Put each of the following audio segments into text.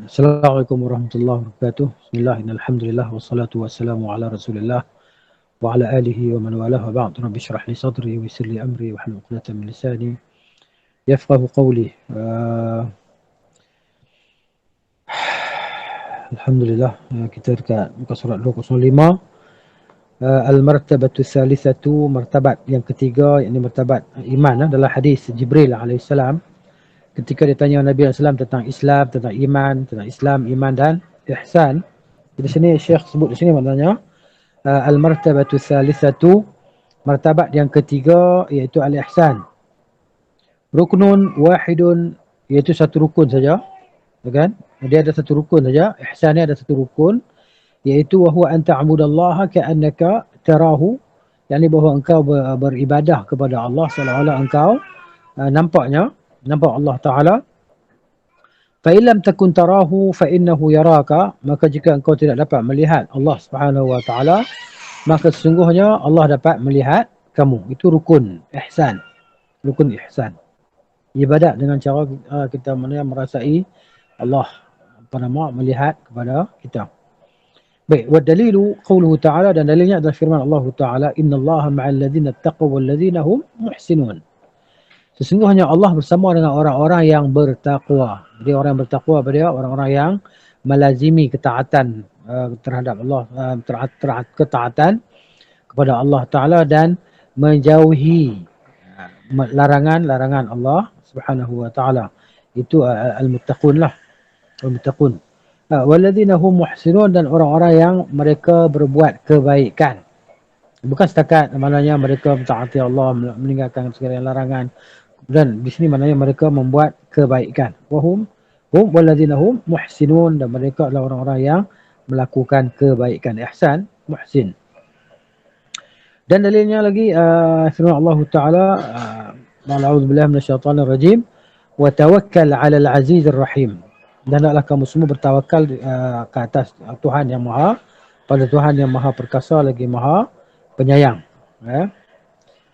Assalamualaikum warahmatullahi wabarakatuh. Bismillah, alhamdulillah, wassalatu wassalamu ala rasulillah wa ala alihi wa man walah wa ba'd. Rabbi syrah li sadri wa yassir li amri wa hlul 'uqdatam min lisani yafqahu qawli. Alhamdulillah, kita dekat muka surat 205. Al-martabatu thalithatu, martabat yang ketiga, yakni martabat iman. Dalam hadis Jibril alaihissalam ketika ditanya Nabi SAW tentang Islam, tentang iman, tentang Islam, iman dan ihsan. Di sini Syekh sebut di sini maknanya al-martabatu thalithatu, martabat yang ketiga iaitu al-ihsan. Ruknun wahidun, iaitu satu rukun saja, kan? Dia ada satu rukun saja. Ihsan ni ada satu rukun, iaitu wa huwa an ta'budallaha ka'annaka tarahu, yakni bahawa engkau beribadah kepada Allah seolah-olah engkau nampak Allah Taala. Fa illam takun tarahu fa innahu yaraka, maka jika engkau tidak dapat melihat Allah Subhanahu wa taala, maka sesungguhnya Allah dapat melihat kamu. Itu rukun ihsan. Rukun ihsan. Ibadat dengan cara kita merasai Allah melihat kepada kita. Baik, wa dalilu qauluhu ta'ala, dan dalilnya adalah firman Allah Taala, innallaha ma'al ladzina taqaw wal ladzina hum muhsinun. Sesungguhnya Allah bersama dengan orang-orang yang bertakwa. Jadi orang yang bertakwa pada orang-orang yang melazimi ketaatan terhadap Allah, ketaatan kepada Allah Ta'ala dan menjauhi larangan-larangan Allah Subhanahu wa Ta'ala. Itu al-muttaqun lah. Al-muttaqun. Walladzina hum muhsinun, dan orang-orang yang mereka berbuat kebaikan. Bukan setakat maknanya mereka mentaati Allah, meninggalkan segala larangan. Dan di sini maknanya mereka membuat kebaikan. Wahum walladzina hum muhsinun, dan mereka adalah orang-orang yang melakukan kebaikan. Ihsan, muhsin. Dan dalilnya lagi firman Allah Taala, a'udzubillahi minasyaitonir rajim, wa tawakkal 'alal 'azizir rahim. Dan hendaklah kamu semua bertawakal ke atas Tuhan yang Maha, pada Tuhan yang Maha perkasa lagi Maha penyayang.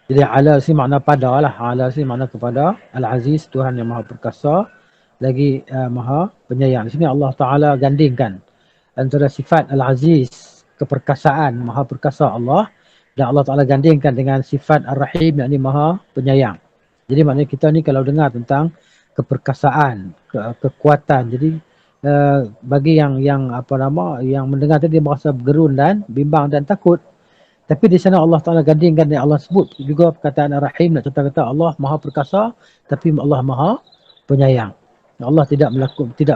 Jadi ala sini makna pada lah. Ala sini makna kepada. Al-Aziz, Tuhan yang Maha perkasa lagi Maha penyayang. Di sini Allah Ta'ala gandingkan antara sifat Al-Aziz, keperkasaan, Maha perkasa Allah, dan Allah Ta'ala gandingkan dengan sifat Ar-Rahim, yakni Maha penyayang. Jadi maknanya kita ni kalau dengar tentang keperkasaan, kekuatan, jadi bagi yang mendengar tadi dia merasa bergerun dan bimbang dan takut. Tapi di sana Allah Ta'ala gandingkan, dan Allah sebut juga perkataan Ar-Rahim, nak kata Allah Maha perkasa, tapi Allah Maha penyayang. Allah tidak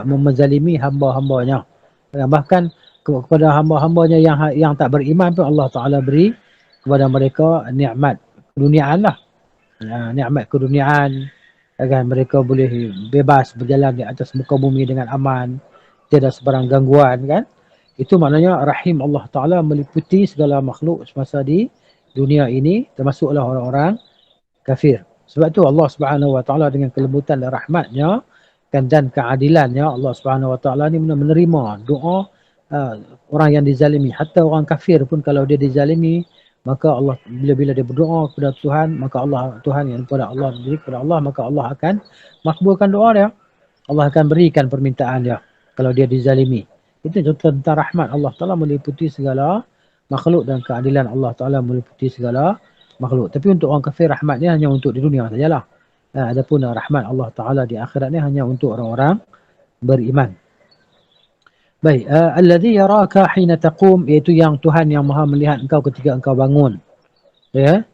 memenzalimi hamba-hambanya. Bahkan kepada hamba-hambanya yang tak beriman pun Allah Ta'ala beri kepada mereka nikmat keduniaan lah. Nikmat keduniaan, kan? Mereka boleh bebas berjalan di atas muka bumi dengan aman, tiada sebarang gangguan, kan? Itu maknanya Rahim Allah Ta'ala meliputi segala makhluk semasa di dunia ini, termasuklah orang-orang kafir. Sebab itu Allah Subhanahu Wa Ta'ala dengan kelembutan dan rahmatnya dan keadilannya, Allah Subhanahu Wa Ta'ala ni menerima doa orang yang dizalimi. Hatta orang kafir pun kalau dia dizalimi, maka Allah bila dia berdoa kepada Tuhan, maka Tuhan yang kepada Allah diri kepada Allah, maka Allah akan makbulkan doa dia. Allah akan berikan permintaan dia kalau dia dizalimi. Itu contoh tentang rahmat Allah Ta'ala meliputi segala makhluk, dan keadilan Allah Ta'ala meliputi segala makhluk. Tapi untuk orang kafir, rahmatnya hanya untuk di dunia sajalah. Adapun rahmat Allah Ta'ala di akhirat ni hanya untuk orang-orang beriman. Baik, alladhi yaraka hina taqum, iaitu yang Tuhan yang Maha melihat engkau ketika engkau bangun. Ya.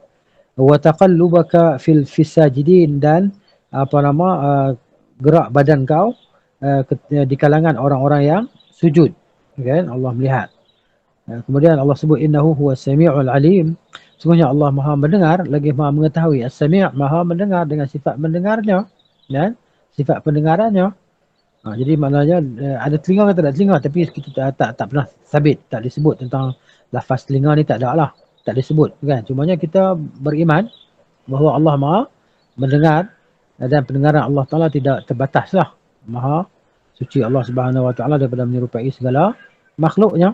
Wa taqallubaka fil sajidin, dan gerak badan kau di kalangan orang-orang yang sujud, kan? Allah melihat. Kemudian Allah sebut innahu huwas samiul alim, sesungguhnya Allah Maha mendengar lagi Maha mengetahui. As-sami', Maha mendengar dengan sifat mendengarnya dan sifat pendengarannya. Jadi maknanya ada telinga atau tak ada telinga, tapi kita tak pernah sabit, tak disebut tentang lafaz telinga ni, tak ada lah, tak disebut, kan? Cumanya kita beriman bahawa Allah Maha mendengar, dan pendengaran Allah Ta'ala tidak terbatas lah. Maha suci Allah Subhanahu Wa Ta'ala daripada menyerupai segala makhluknya.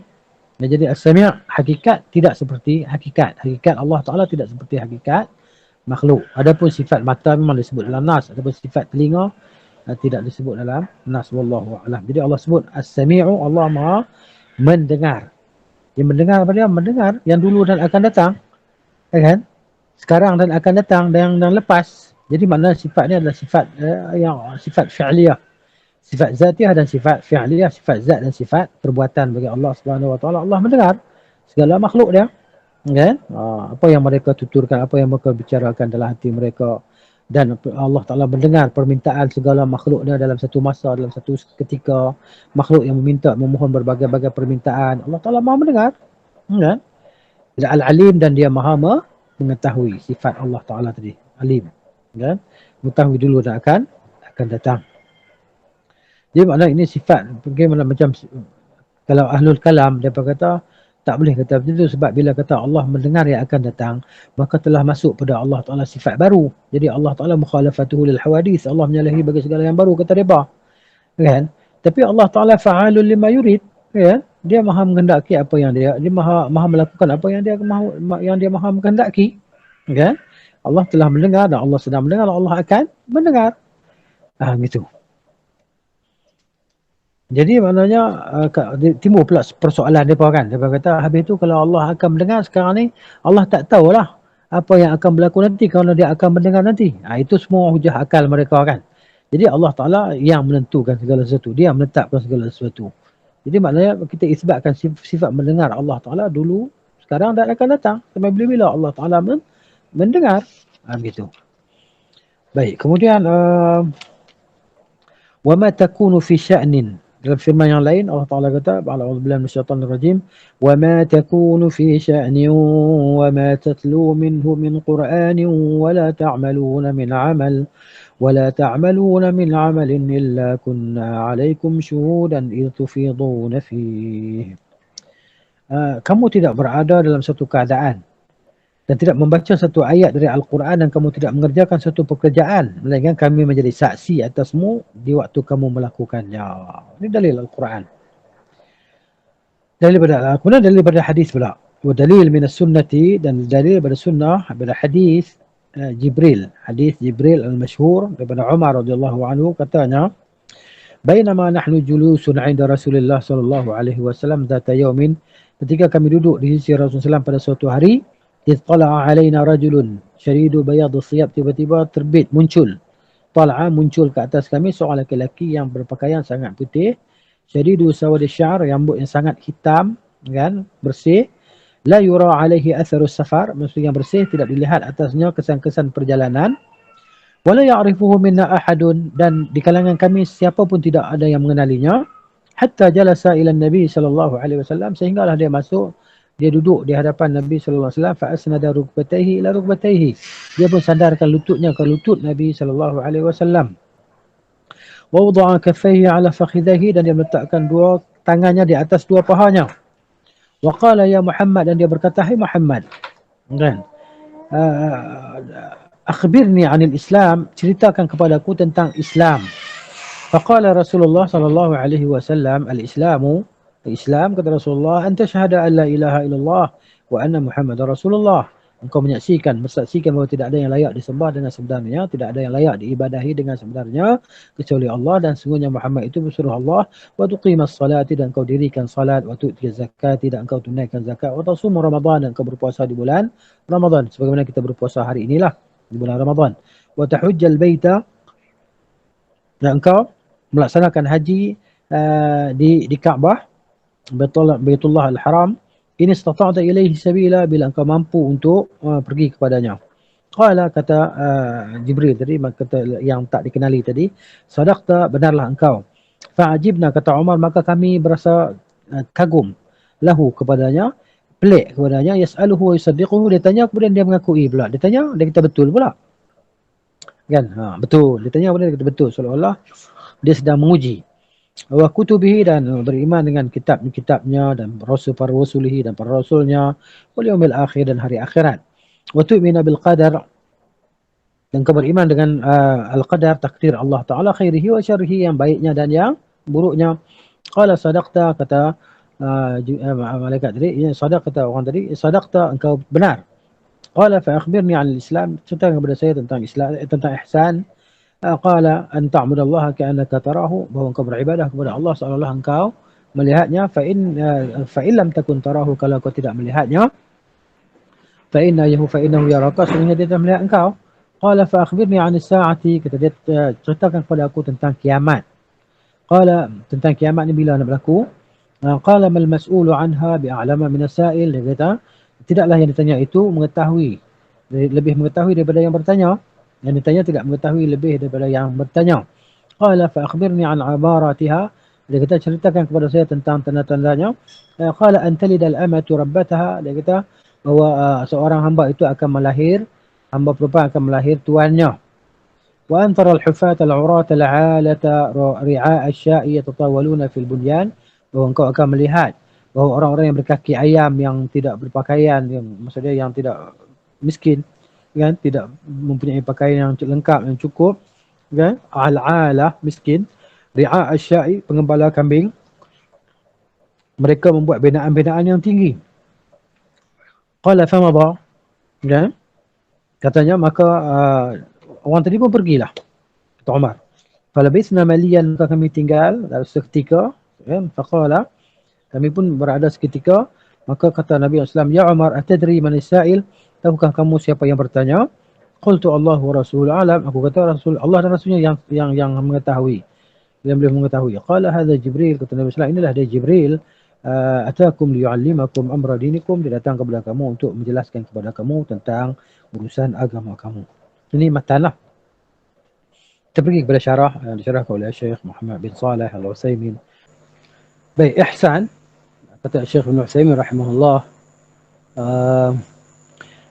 Jadi as-sami' hakikat tidak seperti hakikat Allah Ta'ala, tidak seperti hakikat makhluk. Adapun sifat mata memang disebut dalam nas, adapun sifat telinga tidak disebut dalam nas, wallahu a'lam. Jadi Allah sebut as-sami'u, Allah Maha mendengar. Dia mendengar apa dia? Mendengar yang dulu dan akan datang, kan? Sekarang dan akan datang dan lepas. Jadi makna sifat ni adalah sifat yang sifat fi'liyah, sifat zatiah dan sifat fi'liyah, sifat zat dan sifat perbuatan bagi Allah Subhanahu wa taala. Allah mendengar segala makhluk dia, kan? Apa yang mereka tuturkan, apa yang mereka bicarakan dalam hati mereka, dan Allah Taala mendengar permintaan segala makhluk dia dalam satu masa, dalam satu ketika. Makhluk yang memohon berbagai-bagai permintaan, Allah Taala Maha mendengar, kan? Dia Al-Alim dan dia Maha mengetahui. Sifat Allah Taala tadi Alim, kan? Mengetahui dulu dan akan datang. Jadi makna ini sifat bagaimana macam kalau ahlul kalam dia kata tak boleh kata begitu, sebab bila kata Allah mendengar yang akan datang, maka telah masuk pada Allah Taala sifat baru. Jadi Allah Taala mukhalafatuhu lil hawadith, Allah menyalahi bagi segala yang baru, kata mereka, kan? Tapi Allah Taala fa'alul lima yurid, kan? Dia maha menghendaki apa yang dia maha melakukan apa yang dia maha menghendaki, kan? Allah telah mendengar dan Allah sedang mendengar, Allah akan mendengar. Gitu. Jadi maknanya timbul pula persoalan mereka, kan. Mereka kata habis tu kalau Allah akan mendengar sekarang ni, Allah tak tahulah apa yang akan berlaku nanti kalau dia akan mendengar nanti. Itu semua hujah akal mereka, kan. Jadi Allah Ta'ala yang menentukan segala sesuatu. Dia menetapkan segala sesuatu. Jadi maknanya kita isbatkan sifat mendengar Allah Ta'ala dulu, sekarang dan akan datang. Sampai bila-bila Allah Ta'ala mendengar. Begitu. Baik, kemudian وَمَا تَكُونُ فِي شَأْنٍ. Dalam firman yang lain Allah Taala kata, a'udzubillahi minasyaitonir rajim, wa ma takunu fi sya'nin wa ma tatlu minhu min qur'anin wa la ta'maluna min 'amalin illa kunna 'alaikum syuhudan idh tufiduna fihi. Kamu tidak berada dalam satu keadaan dan tidak membaca satu ayat dari Al-Quran dan kamu tidak mengerjakan satu pekerjaan, melainkan kami menjadi saksi atasmu di waktu kamu melakukannya. Ini dalil Al-Quran. Kemudian dalil daripada hadis pula. Dalil minas sunnati, dan dalil daripada sunnah daripada hadis Jibril. Hadis Jibril al-masyhur daripada Umar radhiyallahu anhu, katanya, Bainama nahnu julusun 'inda Rasulillah sallallahu alaihi wasallam dzata yaumin, ketika kami duduk di sisi Rasulullah pada suatu hari, Ittala'a alaina rajulun syadidu bayadu siyab, tiba-tiba terbit muncul ke atas kami seorang lelaki yang berpakaian sangat putih, syadidu sawadi sya'ar, rambut yang sangat hitam, kan, bersih, la yura alaihi atharus safar, maksudnya yang bersih, tidak dilihat atasnya kesan-kesan perjalanan, wala ya'rifuhu minna ahadun, dan di kalangan kami siapa pun tidak ada yang mengenalinya, hatta jalasa ila Nabi sallallahu alaihi wasallam, sehinggalah dia duduk di hadapan Nabi sallallahu alaihi wasallam, fa asnada rukbatayhi ila rukbatayhi, dia pun sandarkan lututnya ke lutut Nabi sallallahu alaihi wasallam, wa wada'a kaffayhi ala fakhidhihi, dan dia meletakkan dua tangannya di atas dua pahanya, wa qala ya Muhammad, dan dia berkata, hai Muhammad, kan, akhbirni 'anil Islam, ceritakan kepadaku tentang Islam. Faqala Rasulullah sallallahu alaihi wasallam, al-Islamu, Islam, kata Rasulullah, anta syahada an la ilaha illallah wa anna Muhammadar Rasulullah, engkau bersaksikan bahawa tidak ada yang layak disembah dengan sebenarnya, tidak ada yang layak diibadahi dengan sebenarnya kecuali Allah, dan sungguhnya Muhammad itu bersuruh Allah, wa tuqimas salati, dan engkau dirikan salat, wa tu'tiz zakati, dan engkau tunaikan zakat, wa tasum Ramadan, dan engkau berpuasa di bulan Ramadan sebagaimana kita berpuasa hari inilah di bulan Ramadan, wa tahujjal baita, dan engkau melaksanakan haji di Kaabah, Baitullah al-Haram, ini istata'ta ilaihi sabila, bila engkau mampu untuk pergi kepadanya. Qala, kata Jibril tadi, kata yang tak dikenali tadi, sadaqta, benarlah engkau. Fa'ajibna, kata Umar, maka kami berasa kagum, lahu, kepadanya, pelik kepadanya, yas'aluhu wa yusaddiquhu, dia tanya kemudian dia mengakui pula, dia tanya, dia kata betul pula, kan, betul, dia tanya kemudian dia kata betul, seolah-olah dia sedang menguji. Wa kutubihi, dan beriman dengan kitab-kitabnya, dan para rasulihi, dan para rasulnya, wal yaumil akhir, dan hari akhirat. Wa tu'mina bil qadar, dan kau beriman dengan al-qadar, takdir Allah Ta'ala, khairihi wa syarrihi, yang baiknya dan yang buruknya. Qala sadaqta, kata malaikat tadi, kata orang tadi, sadaqta, engkau benar. Qala fa akhbirni 'anil Islam, ceritakan kepada saya tentang Islam, tentang ihsan. Qala an ta'budallaha ka'annaka tarahu, bahawa engkau beribadah kepada Allah seolah-olah engkau melihatnya. Fa in lam takun tarahu, kalau kau tidak melihatnya, fa innahu yaraka, sesungguhnya dia telah melihat engkau. Qala fa akhbirni 'anis sa'ati, kata dia, ceritakan kepada aku tentang kiamat. Qala, tentang kiamat ni bila nak berlaku? Qala mal mas'ulu 'anha bi'a'lama minas sa'il, dia kata tidaklah yang ditanya itu mengetahui, lebih mengetahui daripada yang bertanya. Yang ditanya tidak mengetahui lebih daripada yang bertanya. Qala fa akhbirni 'an 'abaratiha, dia kata ceritakan kepada saya tentang tanda-tandanya. Qala an talidal amatu rabbataha, dia kata bahawa seorang hamba itu akan melahir, hamba perempuan akan melahir tuannya. Wa an tara al-hufata al-'urata al-'alata ri'a asy-sya'i yatatawaluna fil bunyan, bahawa engkau akan melihat bahawa orang-orang yang berkaki ayam, yang tidak berpakaian, yang maksudnya yang tidak miskin, kan, tidak mempunyai pakaian yang lengkap, yang cukup, kan, al-'alah, miskin, ri'a asy-sya'i, pengembala kambing, mereka membuat binaan-binaan yang tinggi. Qala famadha, kan, katanya maka orang tadi pun pergilah, kata Umar. Falabithna maliyan, maka kami tinggal seketika, kan, faqala, kami pun berada seketika, maka kata Nabi SAW, ya Umar, atadri man as-sa'il, tahukah kamu siapa yang bertanya? Qultu Allah wa Rasul alam, aku kata Rasul, Allah dan Rasulnya yang mengetahui, yang boleh mengetahui. Qala hadza Jibril, kata Nabi SAW, inilah dia Jibril, atakum liyu'allimakum amra dinikum, dia datang kepada kamu untuk menjelaskan kepada kamu tentang urusan agama kamu. Ini matalah. Kita pergi kepada syarah yang disyarahkan oleh Syekh Muhammad bin Saleh Al-Utsaimin. Baik, ihsan, kata Syekh bin Utsaimin rahimahullah,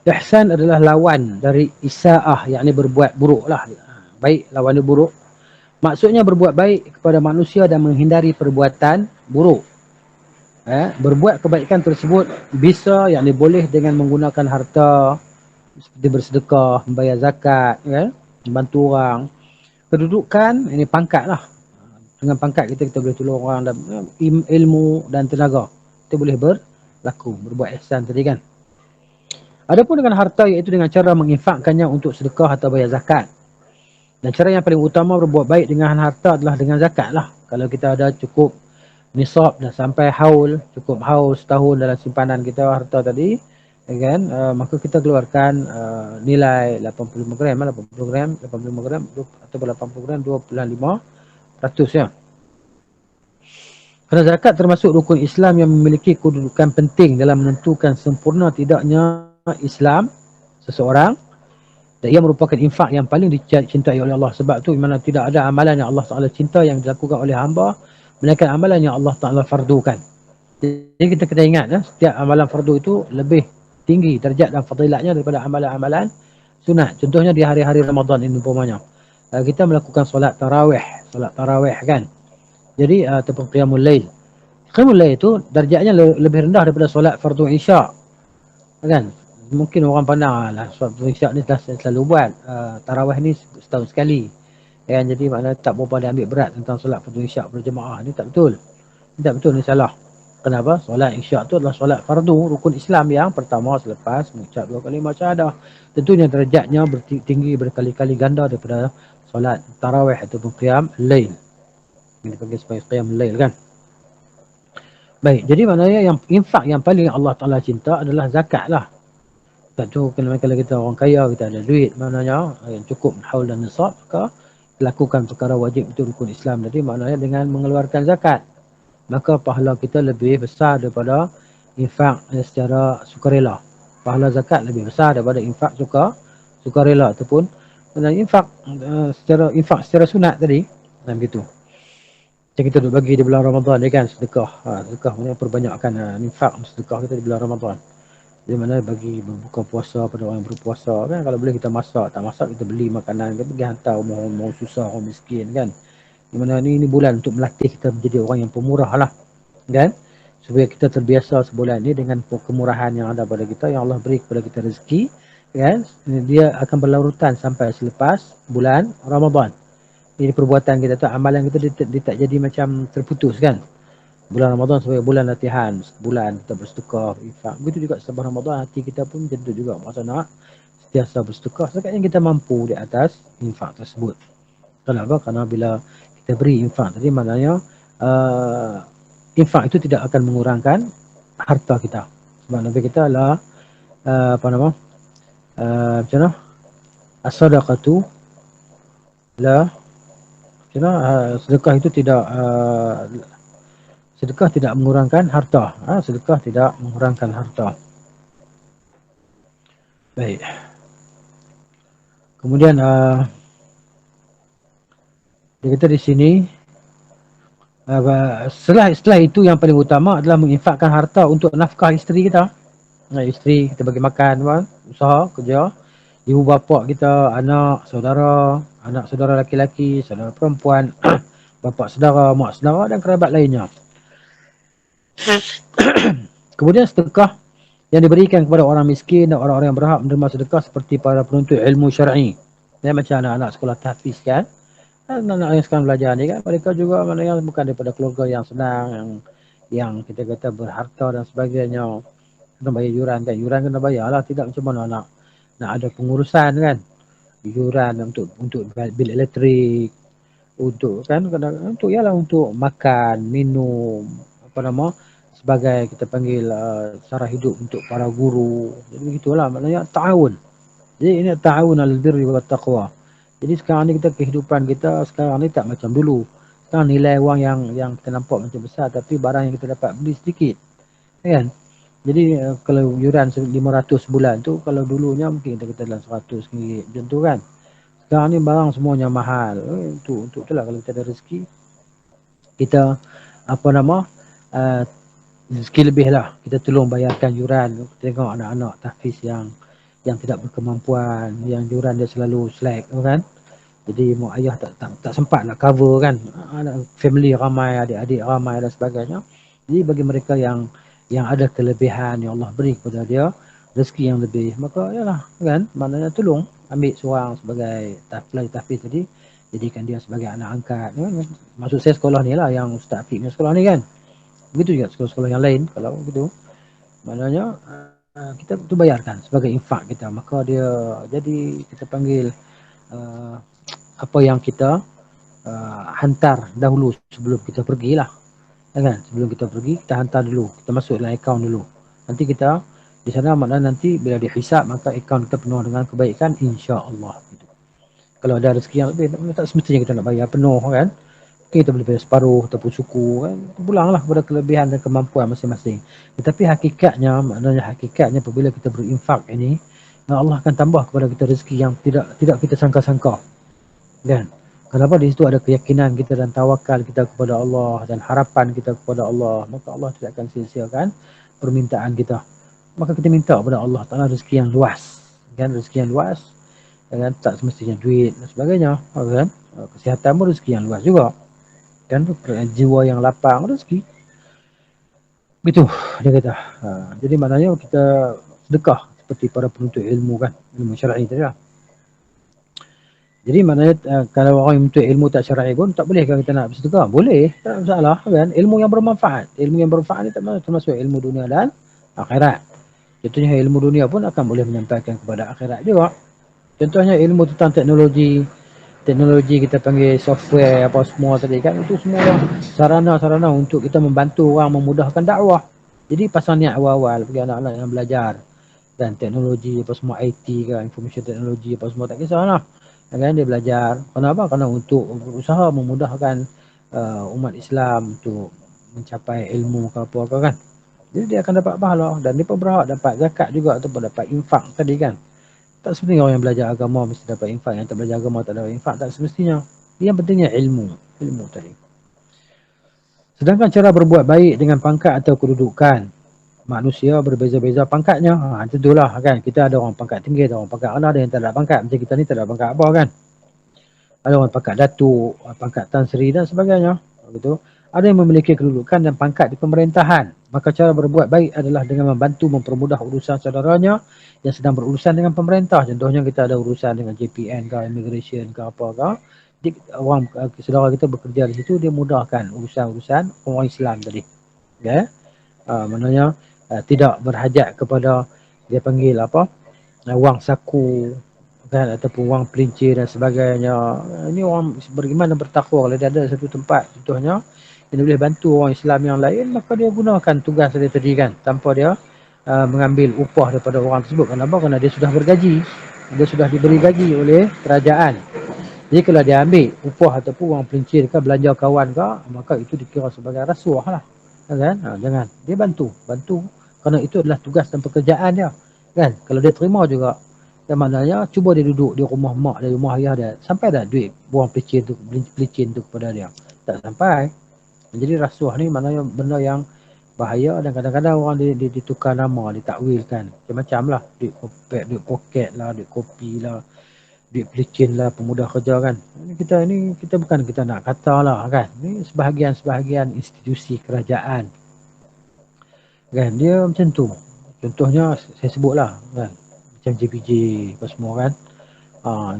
ihsan adalah lawan dari isaah, yakni berbuat buruk lah. Baik, lawan dia buruk. Maksudnya berbuat baik kepada manusia dan menghindari perbuatan buruk. Berbuat kebaikan tersebut bisa, yakni boleh dengan menggunakan harta, seperti bersedekah, membayar zakat, kan, membantu orang. Kedudukan, ini pangkat lah. Dengan pangkat kita boleh tolong orang, dan ilmu dan tenaga, kita boleh berlaku, berbuat ihsan tadi, kan. Adapun dengan harta, iaitu dengan cara menginfakkannya untuk sedekah atau bayar zakat. Dan cara yang paling utama berbuat baik dengan harta adalah dengan zakat lah. Kalau kita ada cukup nisab dah sampai haul, cukup haul setahun dalam simpanan kita harta tadi, kan, maka kita keluarkan nilai 85 gram, 85 gram, 85 gram atau 80 gram, 2.5%, ya. Kerana zakat termasuk rukun Islam yang memiliki kedudukan penting dalam menentukan sempurna tidaknya Islam seseorang, dan ia merupakan infak yang paling dicintai oleh Allah. Sebab tu mana tidak ada amalan yang Allah Taala cinta yang dilakukan oleh hamba melainkan amalan yang Allah Taala fardukan. Jadi kita kena ingat, setiap amalan fardu itu lebih tinggi darjat dan fadilatnya daripada amalan-amalan sunat. Contohnya di hari-hari Ramadan ini umpamanya, kita melakukan solat tarawih, kan. Jadi ataupun qiyamul lail. Qiyamul lail itu darjatnya lebih rendah daripada solat fardu isya, kan. Mungkin orang pandang lah solat fardu isya ni selalu buat, tarawih ni setahun sekali, kan. Jadi maknanya tak berapa dia ambil berat tentang solat fardu isya berjemaah. Ini tak betul. Ini tak betul, ni salah. Kenapa? Solat isya itu adalah solat fardu, rukun Islam yang pertama selepas mengucap 2 kalimah syahadah. Tentunya derajatnya tinggi berkali-kali ganda daripada solat tarawih ataupun qiyam lail. Ini dipanggil sebagai qiyam lail, kan. Baik, jadi maknanya yang infak yang paling Allah Taala cinta adalah zakat lah. Tak tu kalau kita orang kaya, kita ada duit, maknanya yang cukup haul dan nisab, maka lakukan perkara wajib itu rukun Islam. Jadi maknanya dengan mengeluarkan zakat, maka pahala kita lebih besar daripada infak secara sukarela. Pahala zakat lebih besar daripada infak sukarela ataupun infak secara sunat tadi, dan begitu. Macam kita duk bagi di bulan Ramadan ni, kan, sedekah. Sedekah maknanya perbanyakkan infak sedekah kita di bulan Ramadan. Di mana bagi berbuka puasa pada orang yang berpuasa, kan. Kalau boleh kita masak, tak masak kita beli makanan, kita pergi hantar orang susah, orang miskin, kan. Di mana ni bulan untuk melatih kita menjadi orang yang pemurah lah, kan, supaya kita terbiasa sebulan ni dengan kemurahan yang ada pada kita, yang Allah beri kepada kita rezeki, kan. Dia akan berlarutan sampai selepas bulan Ramadan. Jadi perbuatan kita tu, amalan kita dia tak jadi macam terputus, kan. Bulan Ramadan sebagai bulan latihan, bulan kita bersedekah, infak. Begitu juga selepas Ramadan, hati kita pun macam tu juga, masa nak sentiasa bersedekah setakat yang kita mampu di atas infak tersebut. Kenapa? Karena bila kita beri infak tadi, maknanya infak itu tidak akan mengurangkan harta kita. Sebab Nabi kita adalah apa nama? Macam mana? As-sadaqatu la, macam mana? Sedekah itu tidak sedekah tidak mengurangkan harta. Sedekah tidak mengurangkan harta. Baik. Kemudian dia kata di sini setelah itu yang paling utama adalah menginfakkan harta untuk nafkah isteri kita. Isteri kita bagi makan, usaha, kerja, ibu bapa kita, anak saudara laki-laki, saudara perempuan, bapa saudara, mak saudara dan kerabat lainnya. Kemudian sedekah yang diberikan kepada orang miskin dan orang-orang yang berhak menerima sedekah seperti para penuntut ilmu syar'i. Macam anak-anak sekolah tahfiz kan. Anak-anak yang sekarang belajar ni kan, mereka juga yang bukan daripada keluarga yang senang, yang kita kata berharta dan sebagainya. Kena bayar yuran kan, yuran kena bayar lah, tidak macam mana nak ada pengurusan kan. Yuran untuk bil elektrik, untuk kan, untuk ialah untuk makan, minum, apa nama, sebagai kita panggil cara hidup untuk para guru. Jadi begitulah, maknanya ta'awun. Jadi ini ta'awun al-birri wa taqwa. Jadi sekarang ni kehidupan kita sekarang ni tak macam dulu. Sekarang nilai wang yang kita nampak macam besar, tapi barang yang kita dapat beli sedikit. Kan? Jadi kalau yuran 500 sebulan tu, kalau dulunya mungkin kita kata dalam 100 ringgit macam tu kan. Sekarang ni barang semuanya mahal. Untuk itulah kalau kita ada rezeki, kita apa nama, rezeki lebih lah, kita tolong bayarkan yuran. Tengok anak-anak tahfiz yang tidak berkemampuan, yang yuran dia selalu slack kan. Jadi mak ayah tak sempat nak cover kan. Family ramai, adik-adik ramai dan sebagainya. Jadi bagi mereka yang ada kelebihan yang Allah beri kepada dia, rezeki yang lebih, maka yalah kan, maknanya tolong ambil seorang sebagai tahfiz tadi, jadikan dia sebagai anak angkat kan. Maksud saya sekolah ni lah, yang Ustaz Afiq punya sekolah ni kan. Begitu juga sekolah-sekolah yang lain. Kalau begitu, maknanya kita tu bayarkan sebagai infak kita, maka dia jadi kita panggil apa yang kita hantar dahulu sebelum kita pergilah kan. Sebelum kita pergi, kita hantar dulu, kita masuk dalam akaun dulu. Nanti kita di sana, maknanya nanti bila dihisap, maka akaun kita penuh dengan kebaikan, insya-Allah gitu. Kalau ada rezeki yang lebih, tak semestinya kita nak bayar penuh kan. Kita boleh bayar separuh ataupun suku kan. Pulanglah kepada kelebihan dan kemampuan masing-masing. Tetapi hakikatnya, maknanya hakikatnya apabila kita berinfak ini, Allah akan tambah kepada kita rezeki yang tidak kita sangka-sangka. Kan? Kenapa? Di situ ada keyakinan kita dan tawakal kita kepada Allah dan harapan kita kepada Allah. Maka Allah tidak akan sia-siakan permintaan kita. Maka kita minta kepada Allah Ta'ala rezeki yang luas. Kan? Rezeki yang luas. Kan? Tak semestinya duit dan sebagainya. Kan? Kesihatan pun rezeki yang luas juga. Kan? Jiwa yang lapang, rezeki. Begitu dia kata. Jadi maknanya kita sedekah seperti para penuntut ilmu kan. Ilmu syar'i tadi lah. Jadi maknanya kalau orang yang menuntut ilmu tak syar'i pun, tak boleh kita nak bersedekah? Boleh, tak masalah kan. Ilmu yang bermanfaat. Ilmu yang bermanfaat ni termasuk ilmu dunia dan akhirat. Contohnya ilmu dunia pun akan boleh menyampaikan kepada akhirat juga. Contohnya ilmu tentang teknologi kita panggil software apa semua tadi kan, itu semua sarana-sarana untuk kita membantu orang, memudahkan dakwah. Jadi pasal niat awal-awal bagi anak-anak yang belajar dan teknologi apa semua, IT kan, information technology apa semua, tak kisahlah. Kan dia belajar. Kenapa? Karena untuk berusaha memudahkan umat Islam untuk mencapai ilmu ke apa kan. Jadi dia akan dapat pahala dan dia pun berhak dapat zakat juga ataupun dapat infak tadi kan. Tak semestinya orang yang belajar agama mesti dapat infak, yang tak belajar agama tak dapat infak, tak semestinya. Yang pentingnya ilmu tadi. Sedangkan cara berbuat baik dengan pangkat atau kedudukan, manusia berbeza-beza pangkatnya. Tentulah kan, kita ada orang pangkat tinggi, ada orang pangkat rendah, ada yang tak ada pangkat. Macam kita ni tak ada pangkat apa kan. Ada orang pangkat datuk, pangkat tan sri dan sebagainya. Begitu. Ada yang memiliki kedudukan dan pangkat di pemerintahan. Maka cara berbuat baik adalah dengan membantu mempermudah urusan saudaranya yang sedang berurusan dengan pemerintah. Contohnya kita ada urusan dengan JPN ke, immigration ke apa ke. Jadi orang saudara kita bekerja di situ, dia mudahkan urusan-urusan orang Islam tadi. Ya. Maknanya tidak berhajat kepada dia panggil apa? Wang saku kan, ataupun wang pelincir dan sebagainya. Ini orang beriman dan bertakwa. Kalau dia ada satu tempat contohnya dia boleh bantu orang Islam yang lain, maka dia gunakan tugas dia tadi kan, tanpa dia mengambil upah daripada orang tersebut. Kenapa? Kerana dia sudah bergaji, dia sudah diberi gaji oleh kerajaan. Jadi kalau dia ambil upah ataupun wang pelincir ke, belanja kawan ke, maka itu dikira sebagai rasuah lah kan. Jangan, dia bantu kerana itu adalah tugas dan pekerjaan dia kan. Kalau dia terima juga, dan maknanya cuba dia duduk di rumah mak dia, rumah ayah dia, sampai dah duit buang pelicin tu kepada dia? Tak sampai. Jadi rasuah ni maknanya benda yang bahaya, dan kadang-kadang orang ditukar nama, ditakwilkan macam-macam lah. Duit poket lah, duit kopi lah, duit pelicin lah, pemuda kerja kan. Kita bukan kita nak kata lah kan. Ni sebahagian institusi kerajaan kan, dia macam tu. Contohnya saya sebut lah kan, macam JPJ apa semua kan.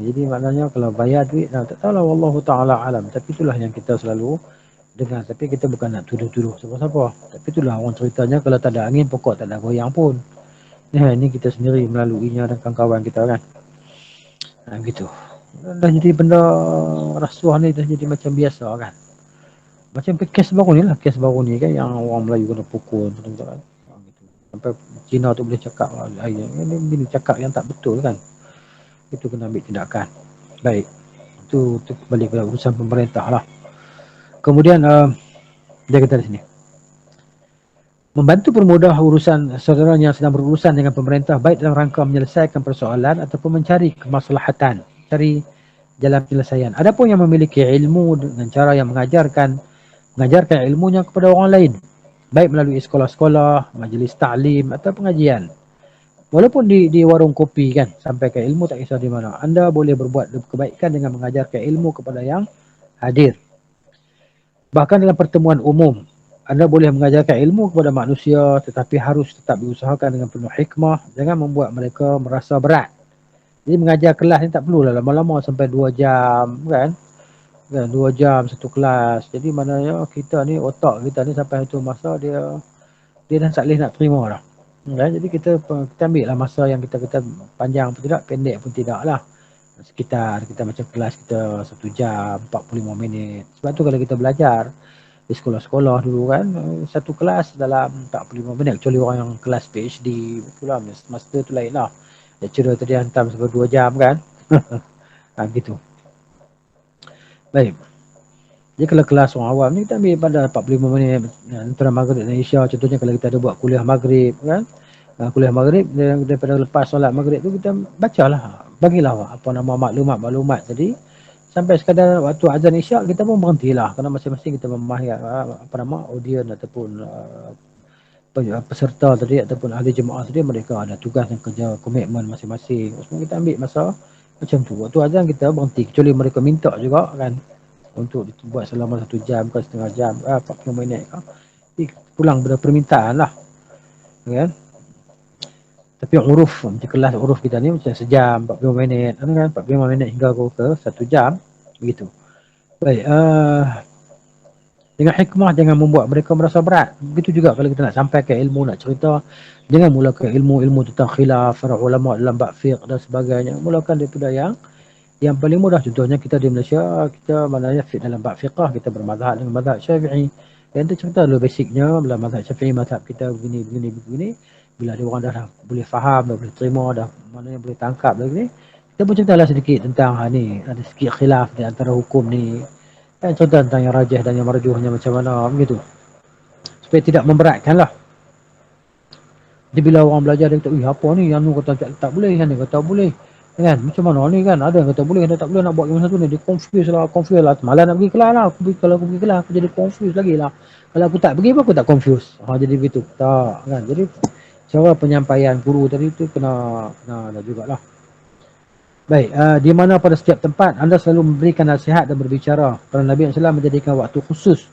Jadi maknanya kalau bayar duit, tak tahu lah, wallahu ta'ala alam. Tapi itulah yang kita selalu dengar. Tapi kita bukan nak tuduh-tuduh siapa-siapa. Tapi itulah orang ceritanya, kalau tak ada angin pokok tak ada goyang pun. Ini kita sendiri melaluinya dan kawan-kawan kita kan. Gitu. Dah jadi benda rasuah ni dah jadi macam biasa kan. Macam kes baru ni lah, kes baru ni kan, yang orang Melayu kena pukul betul-betul kan. Gitu. Sampai Cina tu boleh cakap ini cakap yang tak betul kan. Itu kena ambil tindakan. Baik. Itu kembali ke urusan pemerintah lah. Kemudian dia kata di sini, membantu permudah urusan saudaranya yang sedang berurusan dengan pemerintah, baik dalam rangka menyelesaikan persoalan ataupun mencari kemaslahatan, cari jalan penyelesaian. Adapun yang memiliki ilmu dengan cara yang mengajarkan ilmunya kepada orang lain, baik melalui sekolah-sekolah, majlis ta'lim atau pengajian. Walaupun di warung kopi kan, sampaikan ilmu tak kisah di mana. Anda boleh berbuat kebaikan dengan mengajarkan ilmu kepada yang hadir. Bahkan dalam pertemuan umum, anda boleh mengajarkan ilmu kepada manusia, tetapi harus tetap diusahakan dengan penuh hikmah. Jangan membuat mereka merasa berat. Jadi mengajar kelas ni tak perlulah lama-lama sampai 2 jam kan. 2 jam satu kelas. Jadi maknanya kita ni, otak kita ni sampai itu masa dia dah tak boleh nak terima dah. Jadi kita ambil lah masa yang kita panjang pun tidak, pendek pun tidak lah. Sekitar kita macam kelas kita 1 jam 45 minit. Sebab tu kalau kita belajar di sekolah-sekolah dulu kan, satu kelas dalam 45 minit, kecuali orang yang kelas PhD itulah, master tu lain lah. Lecturer tadi hantar sampai 2 jam kan. Gitu. Baik. Jadi kalau kelas orang awam ni kita ambil pada 45 minit antara maghrib dan isya. Contohnya kalau kita ada buat kuliah maghrib kan, kuliah maghrib, daripada lepas solat maghrib tu kita bacalah, bagilah apa nama maklumat tadi, sampai sekadar waktu azan isyak kita pun berhentilah, kerana masing-masing kita memahami audiens ataupun peserta tadi ataupun ahli jemaah tadi, mereka ada tugas dan kerja, komitmen masing-masing. Semua kita ambil masa macam tu. Waktu azan kita berhenti, kecuali mereka minta juga kan untuk dibuat selama 1 jam ke setengah jam, 40 minit ke. Jadi pulang pada permintaan lah kan. Tapi uruf, macam kelas uruf kita ni macam sejam, 45 minit kan, 45 minit hingga ke 1 jam begitu. Baik, dengan hikmah, jangan membuat mereka merasa berat. Begitu juga kalau kita nak sampaikan ilmu, nak cerita, jangan mulakan ilmu tentang khilaf para ulama dalam bab fiqh dan sebagainya. Mulakan daripada yang paling mudah. Contohnya kita di Malaysia, kita maknanya dalam bab fiqh kita bermazhab dengan mazhab Syafi'i. Yang tu cerita dulu basicnya dalam mazhab Syafi'i, mazhab kita begini. Bila dia orang dah boleh faham, dah boleh terima, dah maknanya boleh tangkap dah ni, kita pun ceritalah sedikit tentang ni, ada sikit khilaf di antara hukum ni. Contoh tentang yang rajih dan yang marjuhnya macam mana begitu. Supaya tidak memberatkan lah. Jadi bila orang belajar dia kata, apa ni, yang ni kata tak boleh, yang ni kata boleh. Kan? Macam mana ni kan, ada yang kata boleh, ada tak boleh, nak buat gimana satu ni, dia confuse lah. Malah nak pergi kelas lah, kalau aku pergi kelas aku jadi confuse lagi lah. Kalau aku tak pergi pun aku tak confuse. Jadi begitu. Tak kan. Jadi cara penyampaian guru tadi tu kena ada jugalah. Baik, di mana pada setiap tempat anda selalu memberikan nasihat dan berbicara. Kerana Nabi SAW menjadikan waktu khusus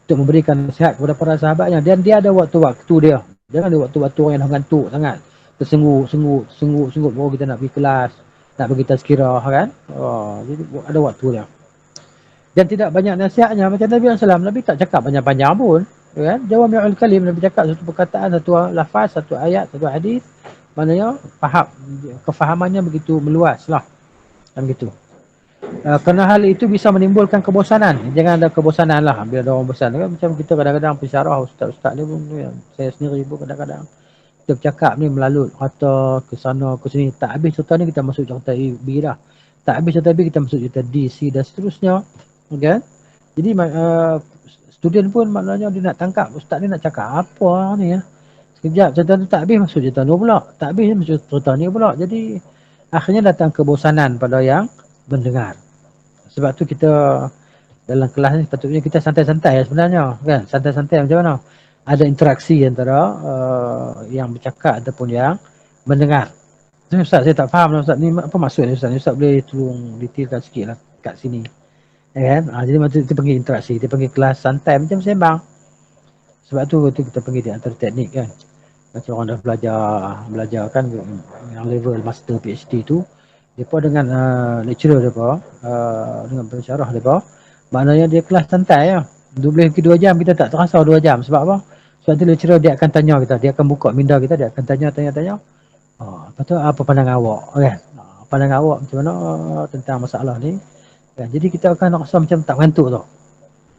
untuk memberikan nasihat kepada para sahabatnya, dan dia ada waktu-waktu dia. Jangan ada waktu-waktu orang yang dah mengantuk sangat, tersengut baru kita nak pergi kelas, nak pergi tazkirah kan. Jadi ada waktu dia. Dan tidak banyak nasihatnya macam Nabi SAW. Nabi tak cakap panjang-panjang pun kan. Jawami'ul kalim, Nabi cakap satu perkataan, satu lafaz, satu ayat, satu hadis. Maknanya kefahamannya begitu meluas lah. kan gitu. Kerana hal itu bisa menimbulkan kebosanan. Jangan ada kebosanan lah bila ada orang bosan. Kan macam kita kadang-kadang pensyarah ustaz-ustaz ni pun, saya sendiri pun kadang-kadang kita bercakap ni melalut kata ke sana ke sini, tak habis cerita ni kita masuk cerita A, B dah, tak habis cerita B kita masuk cerita D, C dan seterusnya, kan. Jadi student pun maknanya dia nak tangkap ustaz ni nak cakap apa ni ya. Sekejap cerita tu tak habis masuk cerita ni pula, tak habis masuk cerita ni pula. Jadi akhirnya datang kebosanan pada yang mendengar. Sebab tu kita dalam kelas ni sepatutnya kita santai-santai sebenarnya, kan. Santai-santai macam mana? Ada interaksi antara yang bercakap ataupun yang mendengar. Ustaz, saya tak faham lah Ustaz ni apa maksud ni Ustaz. Ustaz boleh tolong detailkan sikit lah kat sini. Kan? Jadi macam kita panggil interaksi, kita panggil kelas santai macam sembang. Sebab tu kita panggil di antara teknik, kan. Macam orang dah belajar kan yang level master PhD tu, depa dengan lecturer depa, dengan pensyarah depa, maknanya dia kelas santai ya. 2 jam kita tak terasa 2 jam. Sebab apa? Sebab tu lecturer dia akan tanya kita, dia akan buka minda kita, dia akan tanya. Lepas tu apa pandangan awak, kan? Pandangan awak macam mana tentang masalah ni, kan? Jadi kita akan rasa macam tak mengantuk tau.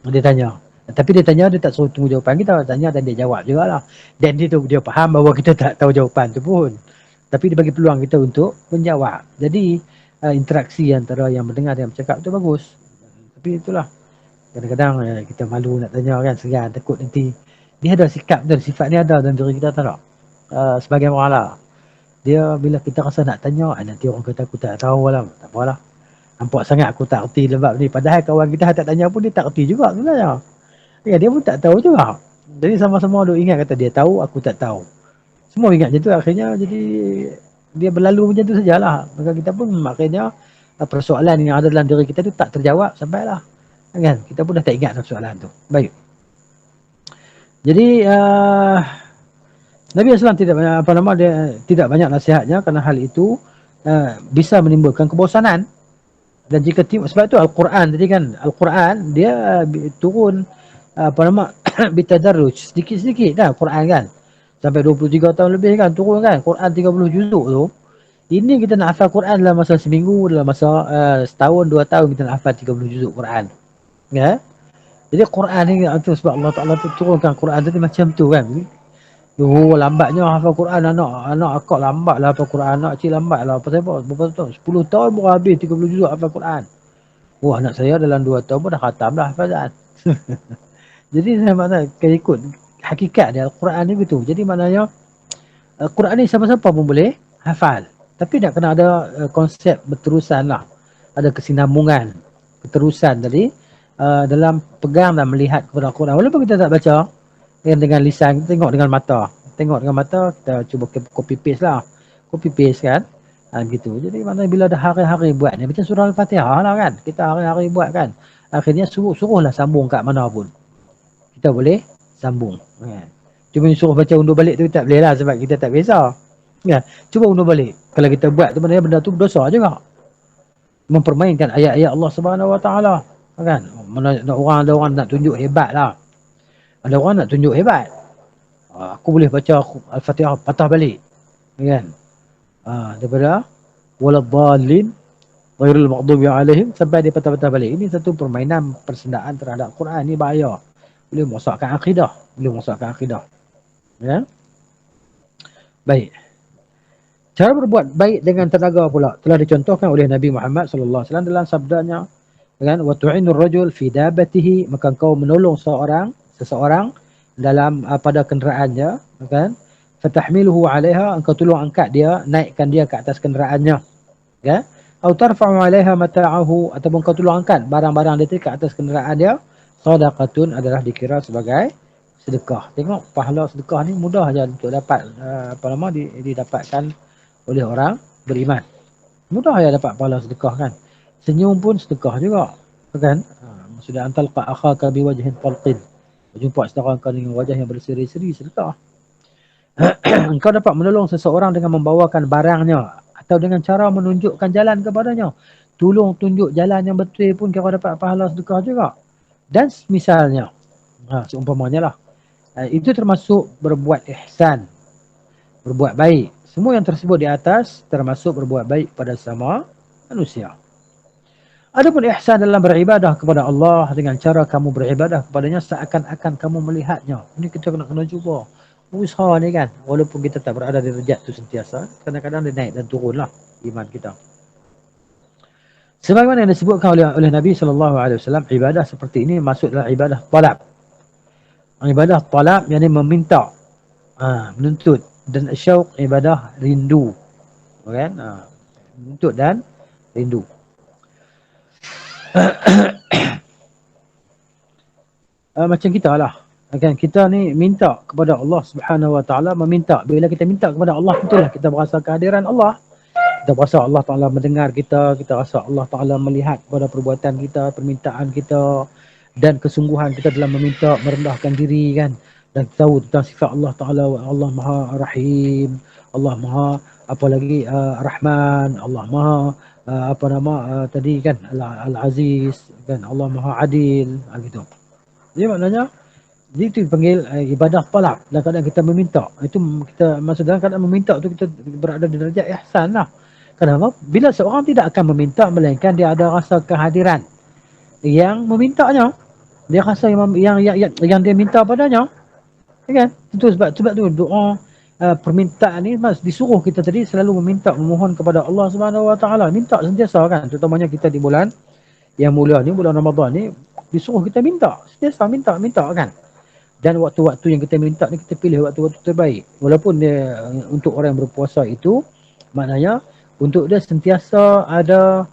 Dia tanya. Tapi dia tanya, dia tak suruh tunggu jawapan kita, tanya dan dia jawab jugalah. Dan dia faham bahawa kita tak tahu jawapan tu pun. Tapi dia bagi peluang kita untuk menjawab. Jadi interaksi antara yang mendengar dan bercakap tu bagus. Tapi itulah, kadang-kadang kita malu nak tanya, kan, segan, takut nanti. Dia ada sikap dan sifat ni ada dalam diri kita, tak? Sebagian orang lah, dia bila kita rasa nak tanya, nanti orang kata aku tak tahu lah, tak apalah. Nampak sangat aku tak erti sebab ni. Padahal kawan kita tak tanya pun dia tak erti juga sebenarnya. Ya, dia pun tak tahu juga. Jadi sama-sama duk ingat kata dia tahu, aku tak tahu. Semua ingat macam tu, akhirnya jadi dia berlalu macam tu sajalah. Maka kita pun maknanya persoalan yang ada dalam diri kita tu tak terjawab sampailah. Kan? Kita pun dah tak ingat soalan tu. Baik. Jadi Nabi SAW tidak banyak tidak banyak nasihatnya kerana hal itu bisa menimbulkan kebosanan. Dan jika sebab tu Al-Quran tadi kan, Al-Quran dia turun bitadarruj, sedikit-sedikit dah Quran, kan. Sampai 23 tahun lebih kan turun, kan. Quran 30 juzuk tu. Ini kita nak hafal Quran dalam masa seminggu, dalam masa setahun, 2 tahun kita nak hafal 30 juzuk Quran. Ya. Jadi Quran ni tu sebab Allah Taala tu turunkan Quran tu macam tu, kan. Lambatnya hafal Quran, anak akak lambat lah hafal Quran, anak kecil lambat lah. Pasal apa? Berapa tahun? 10 tahun baru habis 30 juzuk hafal Quran. Wah, anak saya dalam 2 tahun pun dah khatam dah hafazan. Jadi saya makna ikut hakikat dia, Al-Quran ni begitu. Jadi maknanya Al-Quran ni siapa-siapa pun boleh hafal. Tapi nak kena ada konsep berterusan lah. Ada kesinambungan, keterusan tadi dalam pegang dan melihat kepada Al-Quran. Walaupun kita tak baca dengan lisan, kita tengok dengan mata. Tengok dengan mata, kita cuba copy paste lah. Copy paste, kan. Gitu. Jadi maknanya bila ada hari-hari buat ni, macam surah Al-Fatihah lah, kan. Kita hari-hari buat, kan. Akhirnya suruhlah sambung kat mana pun. Kita boleh sambung. Cuma suruh baca undur balik tu tak boleh lah sebab kita tak biasa. Ya, cuba undur balik. Kalau kita buat tu maknanya benda tu berdosa juga. Mempermainkan ayat-ayat Allah Subhanahu Wa Taala, kan. Ada orang nak tunjuk hebat lah. Ada orang nak tunjuk hebat. Aku boleh baca Al-Fatihah patah balik. Kan. Daripada waladhdallin ghairil maghdubi alaihim sampai dia patah-patah balik. Ini satu permainan persendaan terhadap Quran, ni bahaya. Boleh merosakkan akidah, ya. Baik. Cara berbuat baik dengan tenaga pula telah dicontohkan oleh Nabi Muhammad sallallahu alaihi wasallam dalam sabdanya, kan, wa tu'inur rajul fi dabatihi, maka kau menolong seseorang dalam pada kenderaannya, kan, fatahmiluhu 'alaiha, engkau tolong angkat dia, naikkan dia ke atas kenderaannya, kan, atau tarfa'u 'alaiha mata'ahu, ataupun kau tolong angkat barang-barang dia ke atas kenderaan dia, sadaqatun adalah dikira sebagai sedekah. Tengok pahala sedekah ni mudah aja untuk dapat didapatkan oleh orang beriman. Mudah aja dapat pahala sedekah, kan. Senyum pun sedekah juga, kan. Maksudnya antalqa akhaka biwajhin talqin. Berjumpa saudara kau dengan wajah yang berseri-seri, sedekah. Engkau dapat menolong seseorang dengan membawakan barangnya atau dengan cara menunjukkan jalan kepadanya. Tolong tunjuk jalan yang betul pun kau dapat pahala sedekah juga. Dan misalnya, seumpamanya lah, itu termasuk berbuat ihsan, berbuat baik. Semua yang tersebut di atas termasuk berbuat baik pada sesama manusia. Adapun ihsan dalam beribadah kepada Allah dengan cara kamu beribadah kepadanya seakan-akan kamu melihatnya. Ini kita kena cuba. Usaha ni kan, walaupun kita tak berada di derajat tu sentiasa, kadang-kadang dia naik dan turun lah iman kita. Sebagaimana yang disebutkan oleh Nabi SAW, ibadah seperti ini maksudlah ibadah talab. Ibadah talab yang meminta, menuntut, dan syauq ibadah rindu, kan? Menuntut dan rindu. Macam kita lah, kan? Kita ni minta kepada Allah Subhanahu Wa Taala, meminta. Bila kita minta kepada Allah, itulah kita berasa kehadiran Allah. Kita rasa Allah Ta'ala mendengar kita, kita rasa Allah Ta'ala melihat pada perbuatan kita, permintaan kita, dan kesungguhan kita dalam meminta, merendahkan diri kan. Dan tahu tentang sifat Allah Ta'ala, Allah Maha Rahim, Allah Maha apa lagi, Rahman, Allah Maha tadi kan, Al-Aziz, kan, Allah Maha Adil, gitu. Jadi maknanya, itu dipanggil ibadah talab. Dalam keadaan kita meminta. Itu kita, maksud dalam keadaan meminta tu kita berada di derajat ihsan lah. Kenapa? Bila seorang tidak akan meminta, melainkan dia ada rasa kehadiran yang memintanya. Dia rasa yang dia minta padanya. Kan? Itu sebab tu doa, permintaan ni disuruh kita tadi selalu meminta, memohon kepada Allah Subhanahu Wa Taala. Minta sentiasa kan. Terutamanya kita di bulan yang mulia ni, bulan Ramadan ni, disuruh kita minta. Sentiasa minta kan. Dan waktu-waktu yang kita minta ni, kita pilih waktu-waktu terbaik. Walaupun dia, untuk orang yang berpuasa itu, maknanya untuk dia sentiasa ada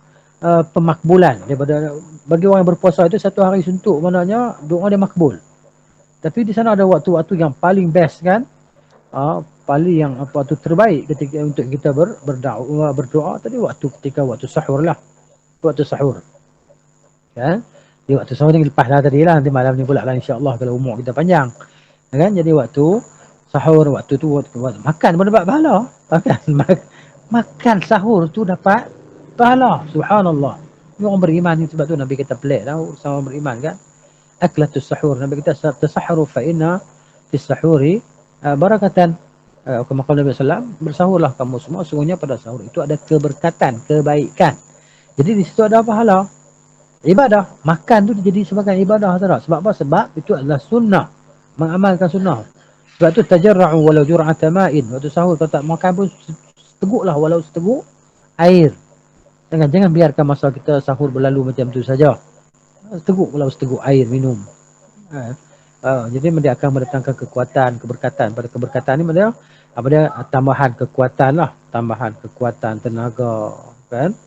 pemakbulan daripada, bagi orang yang berpuasa itu satu hari suntuk, maknanya doa dia makbul. Tapi di sana ada waktu-waktu yang paling best kan, paling yang apa tu terbaik ketika untuk kita berdoa tadi, ketika waktu sahur lah, waktu sahur kan. Di waktu sahur ni lepas lah tadi lah, nanti malam ni pula lah insya-Allah kalau umur kita panjang kan. Jadi waktu sahur, waktu tu waktu makan pun dapat pahala, makan sahur tu dapat pahala. Subhanallah. Orang beriman ni, sebab tu Nabi kita pelik tau sama beriman kan. Aklatus sahur, Nabi kita tasahharu fa inna fis sahuri barakatan. Kama qala Nabi sallallahu alaihi wasallam, bersahurlah kamu semua, sungguhnya pada sahur itu ada keberkatan, kebaikan. Jadi di situ ada pahala. Ibadah, makan tu jadi sebagai ibadah tak? Sebab apa? Sebab itu adalah sunnah, mengamalkan sunnah. Sebab tu tajarra'u walau jur'ata ma'in. Waktu sahur kalau tak makan pun seteguklah, walau seteguk air. Jangan biarkan masa kita sahur berlalu macam tu saja. Seteguk, walau seteguk air minum. Jadi dia akan mendatangkan kekuatan, keberkatan. Pada keberkatan ni dia tambahan kekuatan lah, tambahan kekuatan, tenaga kan.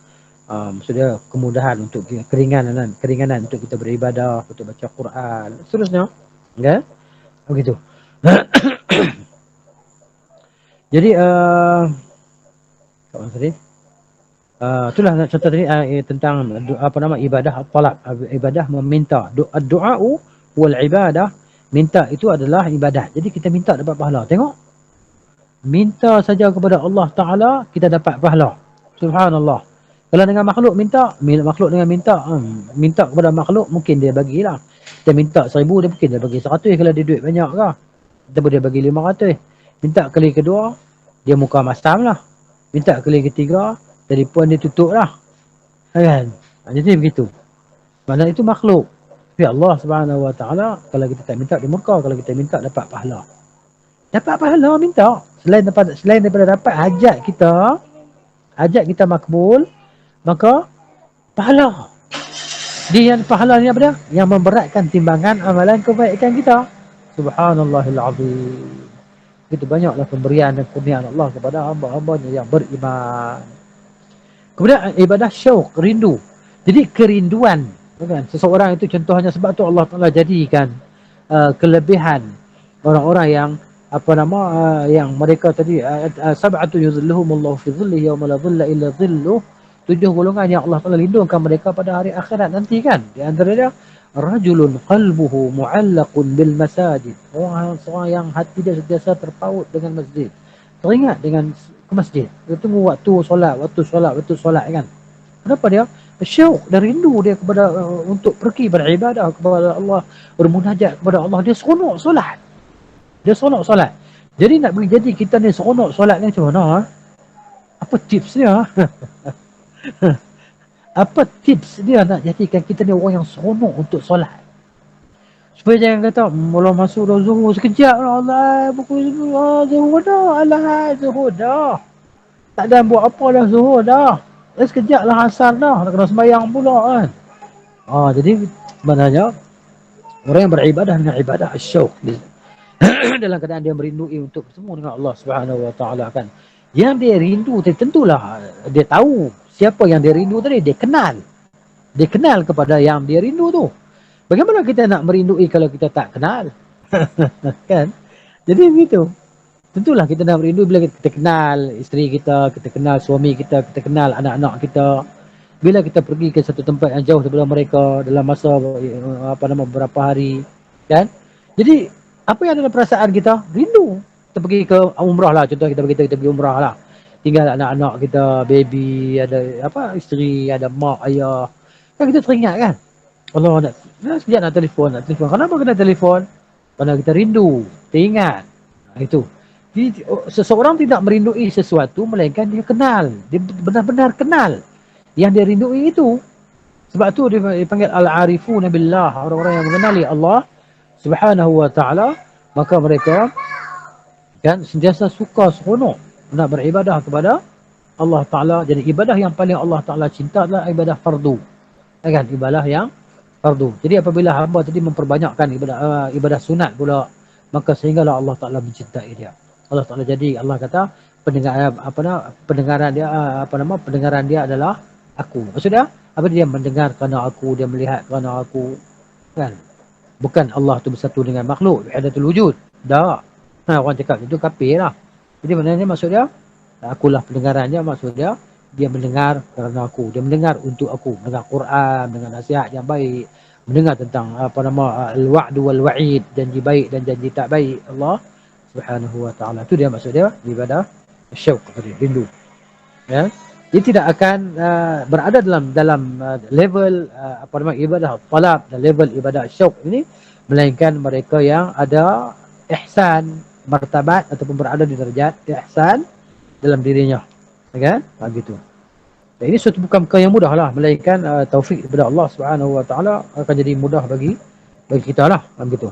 Maksudnya kemudahan untuk keringanan untuk kita beribadah, untuk baca Quran, seterusnya kan, begitu. Jadi itulah contoh tadi tentang ibadah talab, ibadah meminta. Doa wal ibadah, minta itu adalah ibadat. Jadi kita minta dapat pahala. Tengok, minta saja kepada Allah Ta'ala kita dapat pahala. Subhanallah. Kalau dengan makhluk minta, minta kepada makhluk, mungkin dia bagilah. Kita minta 1,000, dia mungkin dia bagi 100 kalau dia duit banyak ke. Kita boleh bagi 500. Minta kali kedua, dia muka masam lah. Minta kali ketiga, telefon dia tutup lah. Kan? Jadi begitu. Maksudnya itu makhluk. Tapi Allah Subhanahu Wa Ta'ala, kalau kita tak minta, dia murka. Kalau kita minta, dapat pahala. Dapat pahala, minta. Selain daripada dapat hajat kita makbul, maka pahala. Dia yang pahala ni apa dia? Yang memberatkan timbangan amalan kebaikan kita. Subhanallahil azim. Itu banyaklah pemberian dan kurniaan Allah kepada hamba-hambanya yang beriman. Kemudian ibadah syauq, rindu. Jadi kerinduan, kan? Seseorang itu contohnya, sebab tu Allah Taala jadikan kelebihan orang-orang yang yang mereka tadi sab'atu yuzilluhumullahu fi dhillihi yawma la dhilla illa dhilluh. 7 golongan yang Allah Taala lindungkan mereka pada hari akhirat nanti kan. Di antara dia rajulun qalbuhu mu'allaqun bil masajid. Seorang yang hati dia sentiasa terpaut dengan masjid. Teringat dengan ke masjid. Dia tunggu waktu solat kan. Kenapa dia? Syauq dan rindu dia kepada untuk pergi beribadah kepada Allah, bermunajat kepada Allah. Dia seronok solat. Jadi nak jadi kita ni seronok solat ni macam mana? Apa tipsnya? Apa tips dia nak jadikan kita ni orang yang seronok untuk solat? Supaya jangan kata, Allah masuk dah zuhur sekejap lah, Allah pukul zuhur dah, Allah zuhur dah. Tak ada buat apa dah zuhur dah. Sekejap lah asar dah, nak kena sembahyang pula kan. Jadi sebenarnya orang yang beribadah dengan ibadah asyauq dalam keadaan dia merindui untuk bertemu dengan Allah Subhanahu Wa Taala kan. Yang dia rindu tentulah dia tahu siapa yang dia rindu tadi, dia kenal. Dia kenal kepada yang dia rindu tu. Bagaimana kita nak merindui kalau kita tak kenal? Kan? Jadi begitu. Tentulah kita nak merindu bila kita kenal isteri kita, kita kenal suami kita kenal anak-anak kita. Bila kita pergi ke satu tempat yang jauh daripada mereka dalam masa beberapa hari, kan? Jadi apa yang dalam perasaan kita? Rindu. Kita pergi ke umrah lah, contoh kita pergi umrah lah. Tinggal anak-anak kita, baby, ada isteri, ada mak, ayah. Kan kita teringat kan? Allah sekejap nak telefon. Kenapa kena telefon? Kerana kita rindu, kita ingat. Itu. Jadi, seseorang tidak merindui sesuatu melainkan dia kenal. Dia benar-benar kenal yang dia rindui itu. Sebab tu dia dipanggil al-arifuna billah, orang-orang yang mengenali Allah Subhanahu wa taala, maka mereka kan sentiasa suka seronok nak beribadah kepada Allah taala. Jadi ibadah yang paling Allah taala cinta adalah ibadah fardu. Kan? Ibadah yang fardu. Jadi apabila hamba tadi memperbanyakkan ibadah sunat pula, maka sehinggalah Allah taala mencintai dia. Allah taala jadi Allah kata pendengaran dia adalah aku. Maksudnya apa, dia mendengar kerana aku, dia melihat kerana aku, kan? Bukan Allah tu bersatu dengan makhluk, wahdatul wujud. Tak. Orang cakap itu kafir lah. Jadi maknanya maksud dia, akulah pendengarannya, maksud dia mendengar kerana aku, dia mendengar untuk aku, mendengar Quran, dengan nasihat yang baik, mendengar tentang al-wa'd wal wa'id, janji baik dan janji tak baik Allah Subhanahu wa taala. Itu dia maksud dia ibadah syauq tadi, rindu. Ya. Dia tidak akan berada dalam level ibadah talab dan level ibadah syauq ini, melainkan mereka yang ada ihsan martabat ataupun berada di derajat ihsan dalam dirinya, kan? Begitu. Dan ini suatu bukan perkara yang mudah lah, melainkan taufik daripada Allah Subhanahu wa taala akan jadi mudah bagi kita lah, begitu.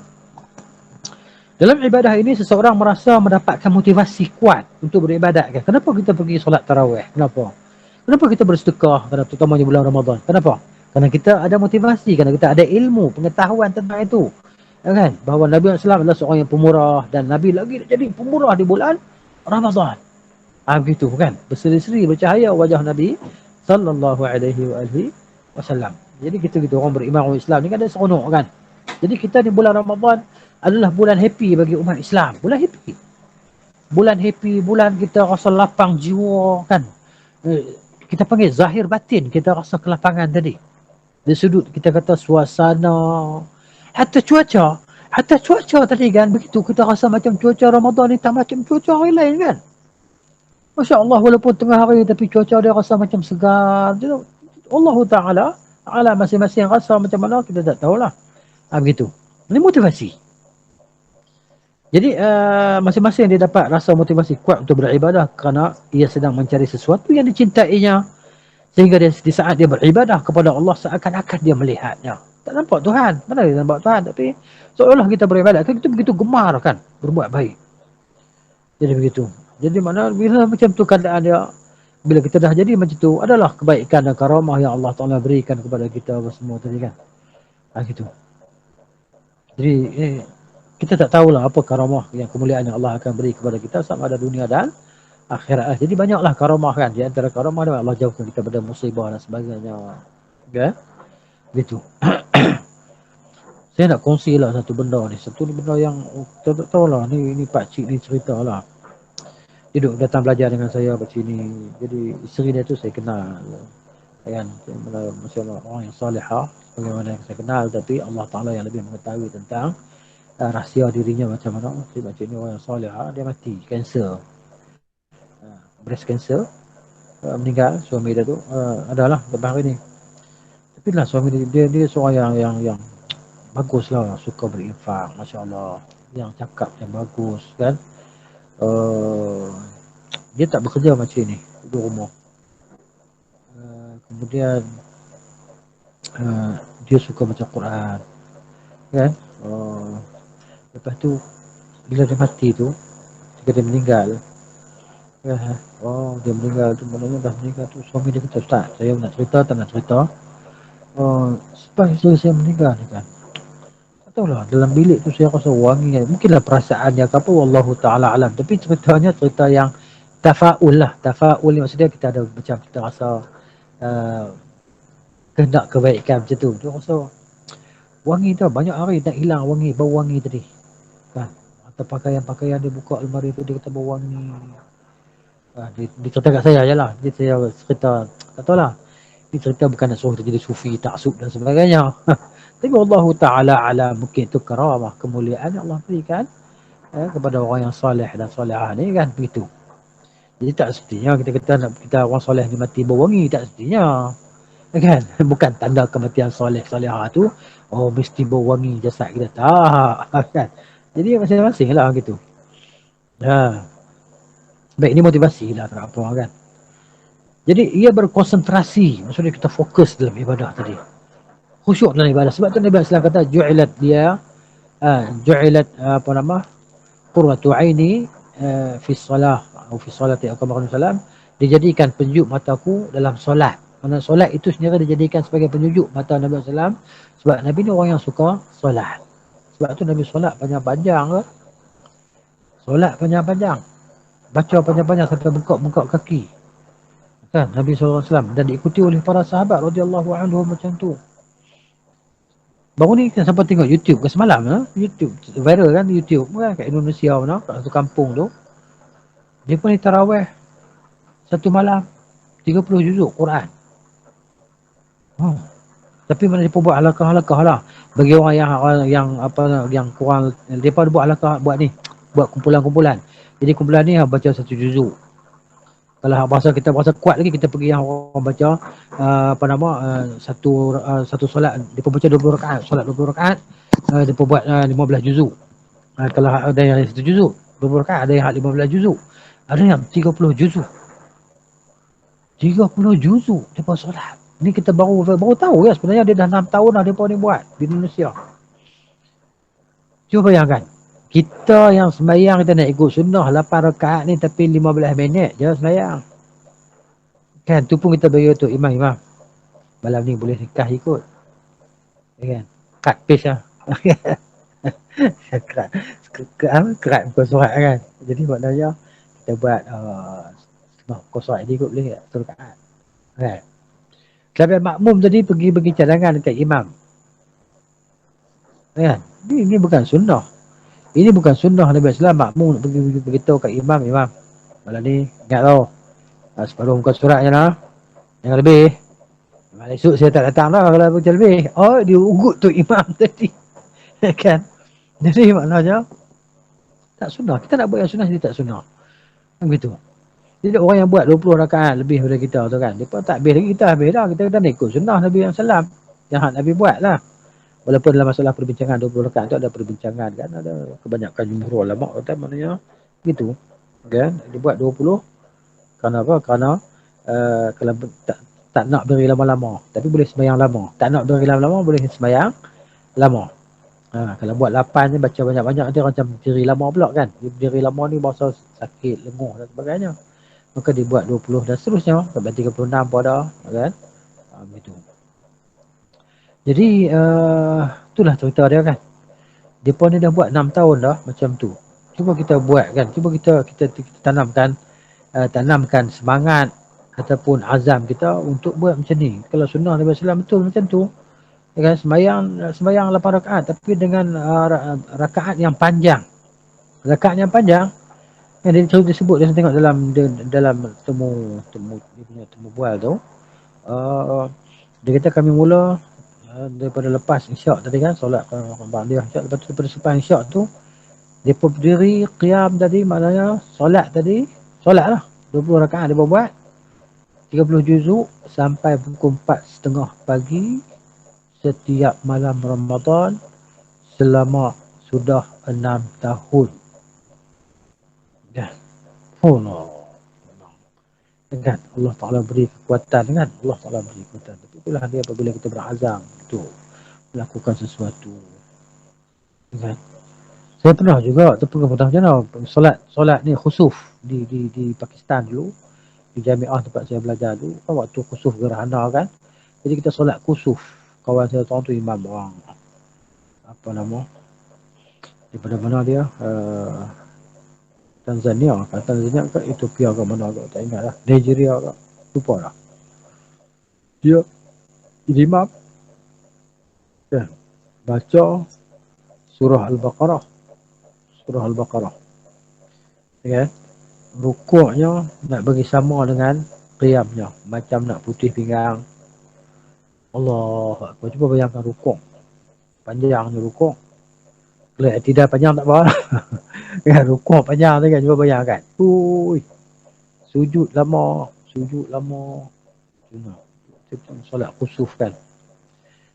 Dalam ibadah ini seseorang merasa mendapatkan motivasi kuat untuk beribadat. Kenapa kita pergi solat tarawih? Kenapa kita bersedekah? Terutamanya bulan Ramadan. Kenapa? Kerana kita ada motivasi, kerana kita ada ilmu, pengetahuan tentang itu. Kan? Bahawa Nabi SAW adalah seorang yang pemurah, dan Nabi lagi jadi pemurah di bulan Ramadan. Begitu kan? Berseri-seri bercahaya wajah Nabi sallallahu alaihi wasallam. Jadi kita orang beriman orang Islam ni kan ada seronok kan. Jadi kita di bulan Ramadan adalah bulan happy bagi umat Islam. Bulan happy. Bulan kita rasa lapang jiwa kan. Kita panggil zahir batin, kita rasa kelapangan tadi. Dari sudut kita kata suasana, hatta cuaca tadi kan, begitu kita rasa macam cuaca Ramadan ni tak macam cuaca hari lain kan. Masya Allah, walaupun tengah hari tapi cuaca dia rasa macam segar. Allah Ta'ala ala masing-masing rasa macam mana kita tak tahulah. Begitu. Ini motivasi. Jadi masing-masing dia dapat rasa motivasi kuat untuk beribadah kerana ia sedang mencari sesuatu yang dicintainya, sehingga dia, di saat dia beribadah kepada Allah seakan-akan dia melihatnya. Tak nampak Tuhan, mana dia nampak Tuhan, tapi seolah kita beribadah kan, kita begitu gemar kan berbuat baik. Jadi begitu. Jadi mana bila macam tu keadaan dia, bila kita dah jadi macam tu, adalah kebaikan dan karamah yang Allah Ta'ala berikan kepada kita semua tadi kan. Gitu. Jadi kita tak tahulah apa karamah yang kemuliaan yang Allah akan beri kepada kita sama ada dunia dan akhirat. Jadi banyaklah karamah kan. Di antara karamah dia Allah jauhkan kita pada musibah dan sebagainya. Okay? Gitu. Saya nak kongsi lah satu benda ni. Satu benda yang tak tahulah. Ni pakcik ni cerita lah. Dia duduk datang belajar dengan saya pakcik ni. Jadi isteri dia tu saya kenal. Kan? Masya Allah, orang yang salihah. Bagaimana yang saya kenal. Tapi Allah Ta'ala yang lebih mengetahui tentang rahsia dirinya macam mana. Si macam ni orang yang salih, dia mati kanser, breast cancer, meninggal suami dia tu. Adalah lepas hari ni, tapi lah suami dia seorang yang bagus lah, suka berinfak, Masya Allah, yang cakap yang bagus kan. Dia tak bekerja macam ni, duduk rumah. Kemudian dia suka baca Quran kan. Lepas tu bila dia mati tu, ketika dia meninggal, dia meninggal tu, maknanya dah meninggal tu, suami dia kata, "Ustaz, saya nak cerita tak nak cerita, sebab isteri saya meninggal ni kan, tak tahulah, dalam bilik tu saya rasa wangi kan." Mungkinlah perasaannya ke apa, wallahu ta'ala alam, tapi ceritanya cerita yang tafaul lah. Tafaul ni maksudnya kita ada macam kita rasa uh, kehendak kebaikan macam tu. Dia rasa wangi tu banyak hari tak hilang wangi, bau wangi tadi kan. Atau pakaian-pakaian dia buka almari tu, dia kata bau wangi. Dia cerita kat saya je lah, dia saya cerita, tak tahu lah, dia cerita bukan nak suruh dia jadi sufi, taksub dan sebagainya. Tapi Allah Ta'ala alam, mungkin itu karamah, kemuliaan yang Allah berikan kepada orang yang soleh dan solehah ni kan, begitu. Jadi tak semestinya kita kata nak kita orang soleh ni mati bau wangi, tak semestinya kan. Bukan tanda kematian soleh solehah tu mesti bau wangi jasad kita, tak kan. Jadi masing-masing lah gitu. Baik, ini motivasi lah tak apa kan. Jadi ia berkonsentrasi, maksudnya kita fokus dalam ibadah tadi, khusyuk dalam ibadah. Sebab tu Nabi SAW kata ju'ilat dia ju'ilat apa nama, qurratu aini fi shalah atau fi salati atau kama salam, dijadikan penunjuk mataku dalam solat. Maksudnya solat itu sendiri dijadikan sebagai penunjuk mata Nabi SAW, sebab Nabi ni orang yang suka solat. Sebab tu Nabi solat panjang-panjang ke, solat panjang-panjang, baca panjang-panjang sampai bengkak-bengkak kaki kan Nabi SAW, dan diikuti oleh para sahabat radhiyallahu anhum macam tu. Baru ni kan sampai tengok YouTube ke semalam YouTube viral kan, YouTube kan kat Indonesia mana, kat satu kampung tu, dia pun ni tarawih satu malam 30 juzuk Quran. Tapi mana dia pun buat halakah-halakah lah bagi orang yang apa, yang kurang, depa buat halakah, buat ni, buat kumpulan-kumpulan. Jadi kumpulan ni baca satu juzuk. Kalau bahasa kita bahasa kuat lagi, kita pergi yang orang baca apa nama, satu solat dia pun baca 20 rakaat, solat 20 rakaat, dia pun buat 15 juzuk. Kalau ada yang satu juzuk 20 rakaat, ada yang 15 juzuk, ada yang 30 juzuk. 30 juzuk dia pun solat. Ni kita baru tahu ya, sebenarnya dia dah 6 tahun dah dia pun ni buat di Indonesia. Cuba bayangkan, kita yang sembahyang kita nak ikut sunnah 8 rakaat ni, tapi 15 minit je sembahyang. Kan tu pun kita bagi untuk imam-imam. Malam ni boleh nikah ikut. Kan? Cut paste lah. Kerat muka surat kan. Jadi maknanya kita buat muka surat ni ikut boleh tak? Satu rakaat. Kan? Sampai makmum tadi pergi bagi cadangan dekat imam. Kan? Ini bukan sunnah. Ini bukan sunnah Nabi SAW. Makmum nak pergi beritahu kat imam, imam, malam ni ingat tau, separuh muka surat je lah, jangan lebih. Esok saya tak datang lah kalau macam lebih. Dia ugut tu imam tadi. Kan? Jadi maknanya tak sunnah. Kita nak buat yang sunnah, jadi tak sunnah. Begitu. Jadi orang yang buat 20 rakaat lebih daripada kita tu kan, dia pun tak habis lagi, kita habis dah. Kita nak ikut sunnah Nabi SAW yang Nabi buat lah. Walaupun dalam masalah perbincangan 20 rakaat tu ada perbincangan kan, ada kebanyakan jumhur ulama kata maknanya gitu kan, dia buat 20 kerana apa, kerana kalau tak nak beri lama-lama tapi boleh sembahyang lama, tak nak beri lama-lama boleh sembahyang lama. Kalau buat 8 ni baca banyak-banyak nanti macam diri lama pula kan, diri lama ni bahasa sakit, lenguh dan sebagainya, maka dibuat 20 dan seterusnya sampai 36 pun ada kan. Begitu. Jadi itulah cerita dia kan. Dia pun dah buat 6 tahun dah macam tu. Cuba kita buat kan, cuba kita tanamkan semangat ataupun azam kita untuk buat macam ni. Kalau sunnah Nabi SAW betul macam tu, kan, sembahyang 8 rakaat tapi dengan rakaat yang panjang. Rakaat yang panjang yang dia disebut, dia tengok dalam temu bual tu, dia kata kami mula daripada lepas isyak tadi kan, solat ba'diyah isyak, lepas tu daripada selepas isyak tu dia berdiri qiyam tadi, maknanya solat lah 20 rakaat dia buat 30 juzuk sampai pukul 4:30 pagi setiap malam Ramadan selama sudah 6 tahun. Dah. Oh no. kan Allah Ta'ala beri kekuatan kan, Allah Ta'ala beri kekuatan, tapi itulah dia apabila kita berazam untuk melakukan sesuatu kan. Saya pernah juga, tu pernah macam mana solat ni khusuf di Pakistan dulu, di jamiah tempat saya belajar dulu kan, waktu khusuf gerhana kan, jadi kita solat khusuf. Kawan saya tu imam orang apa nama, daripada mana dia, Tanzania ke Ethiopia ke mana ke, tak ingat lah, Nigeria ke, lupa lah. Dia jadi imam kan, baca surah Al-Baqarah, kan, rukuknya nak bagi sama dengan qiyamnya, macam nak putih pinggang. Allah, cuba bayangkan rukuk, panjangnya rukuk, kalau tidak panjang tak apa. Kan rukuk panjang tu kan, cuba bayangkan. Ui, sujud lama. Solat khusuf kan.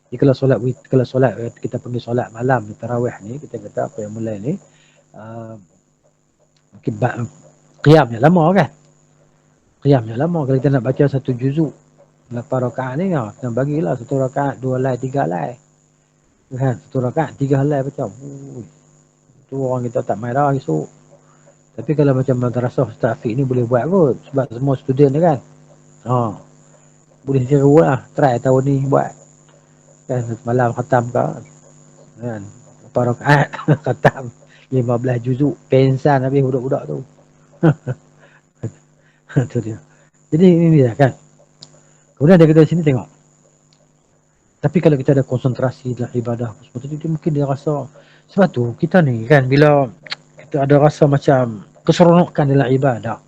Jadi kalau solat kita pergi solat malam ni, tarawih ni, kita kata apa yang mulai ni, qiyamnya lama kan. Kalau kita nak baca satu juzuk 8 rakaat ni, kita bagilah 1 rakaat 2 helai 3 helai kan, 1 rakaat 3 helai baca. Tu orang kita tak main dah esok. Tapi kalau macam madrasah Ustaz Afiq ni boleh buat kot, sebab semua student ni kan, boleh seru lah, try tahun ni buat kan, malam khatam kan, 8 rakaat khatam 15 juzuk, pensan habis budak-budak tu. Tu dia. Jadi ini dia kan. Kemudian dia kata sini tengok. Tapi kalau kita ada konsentrasi dalam ibadah, seperti itu mungkin dia rasa, sebab tu kita ni kan, bila kita ada rasa macam keseronokan dalam ibadah,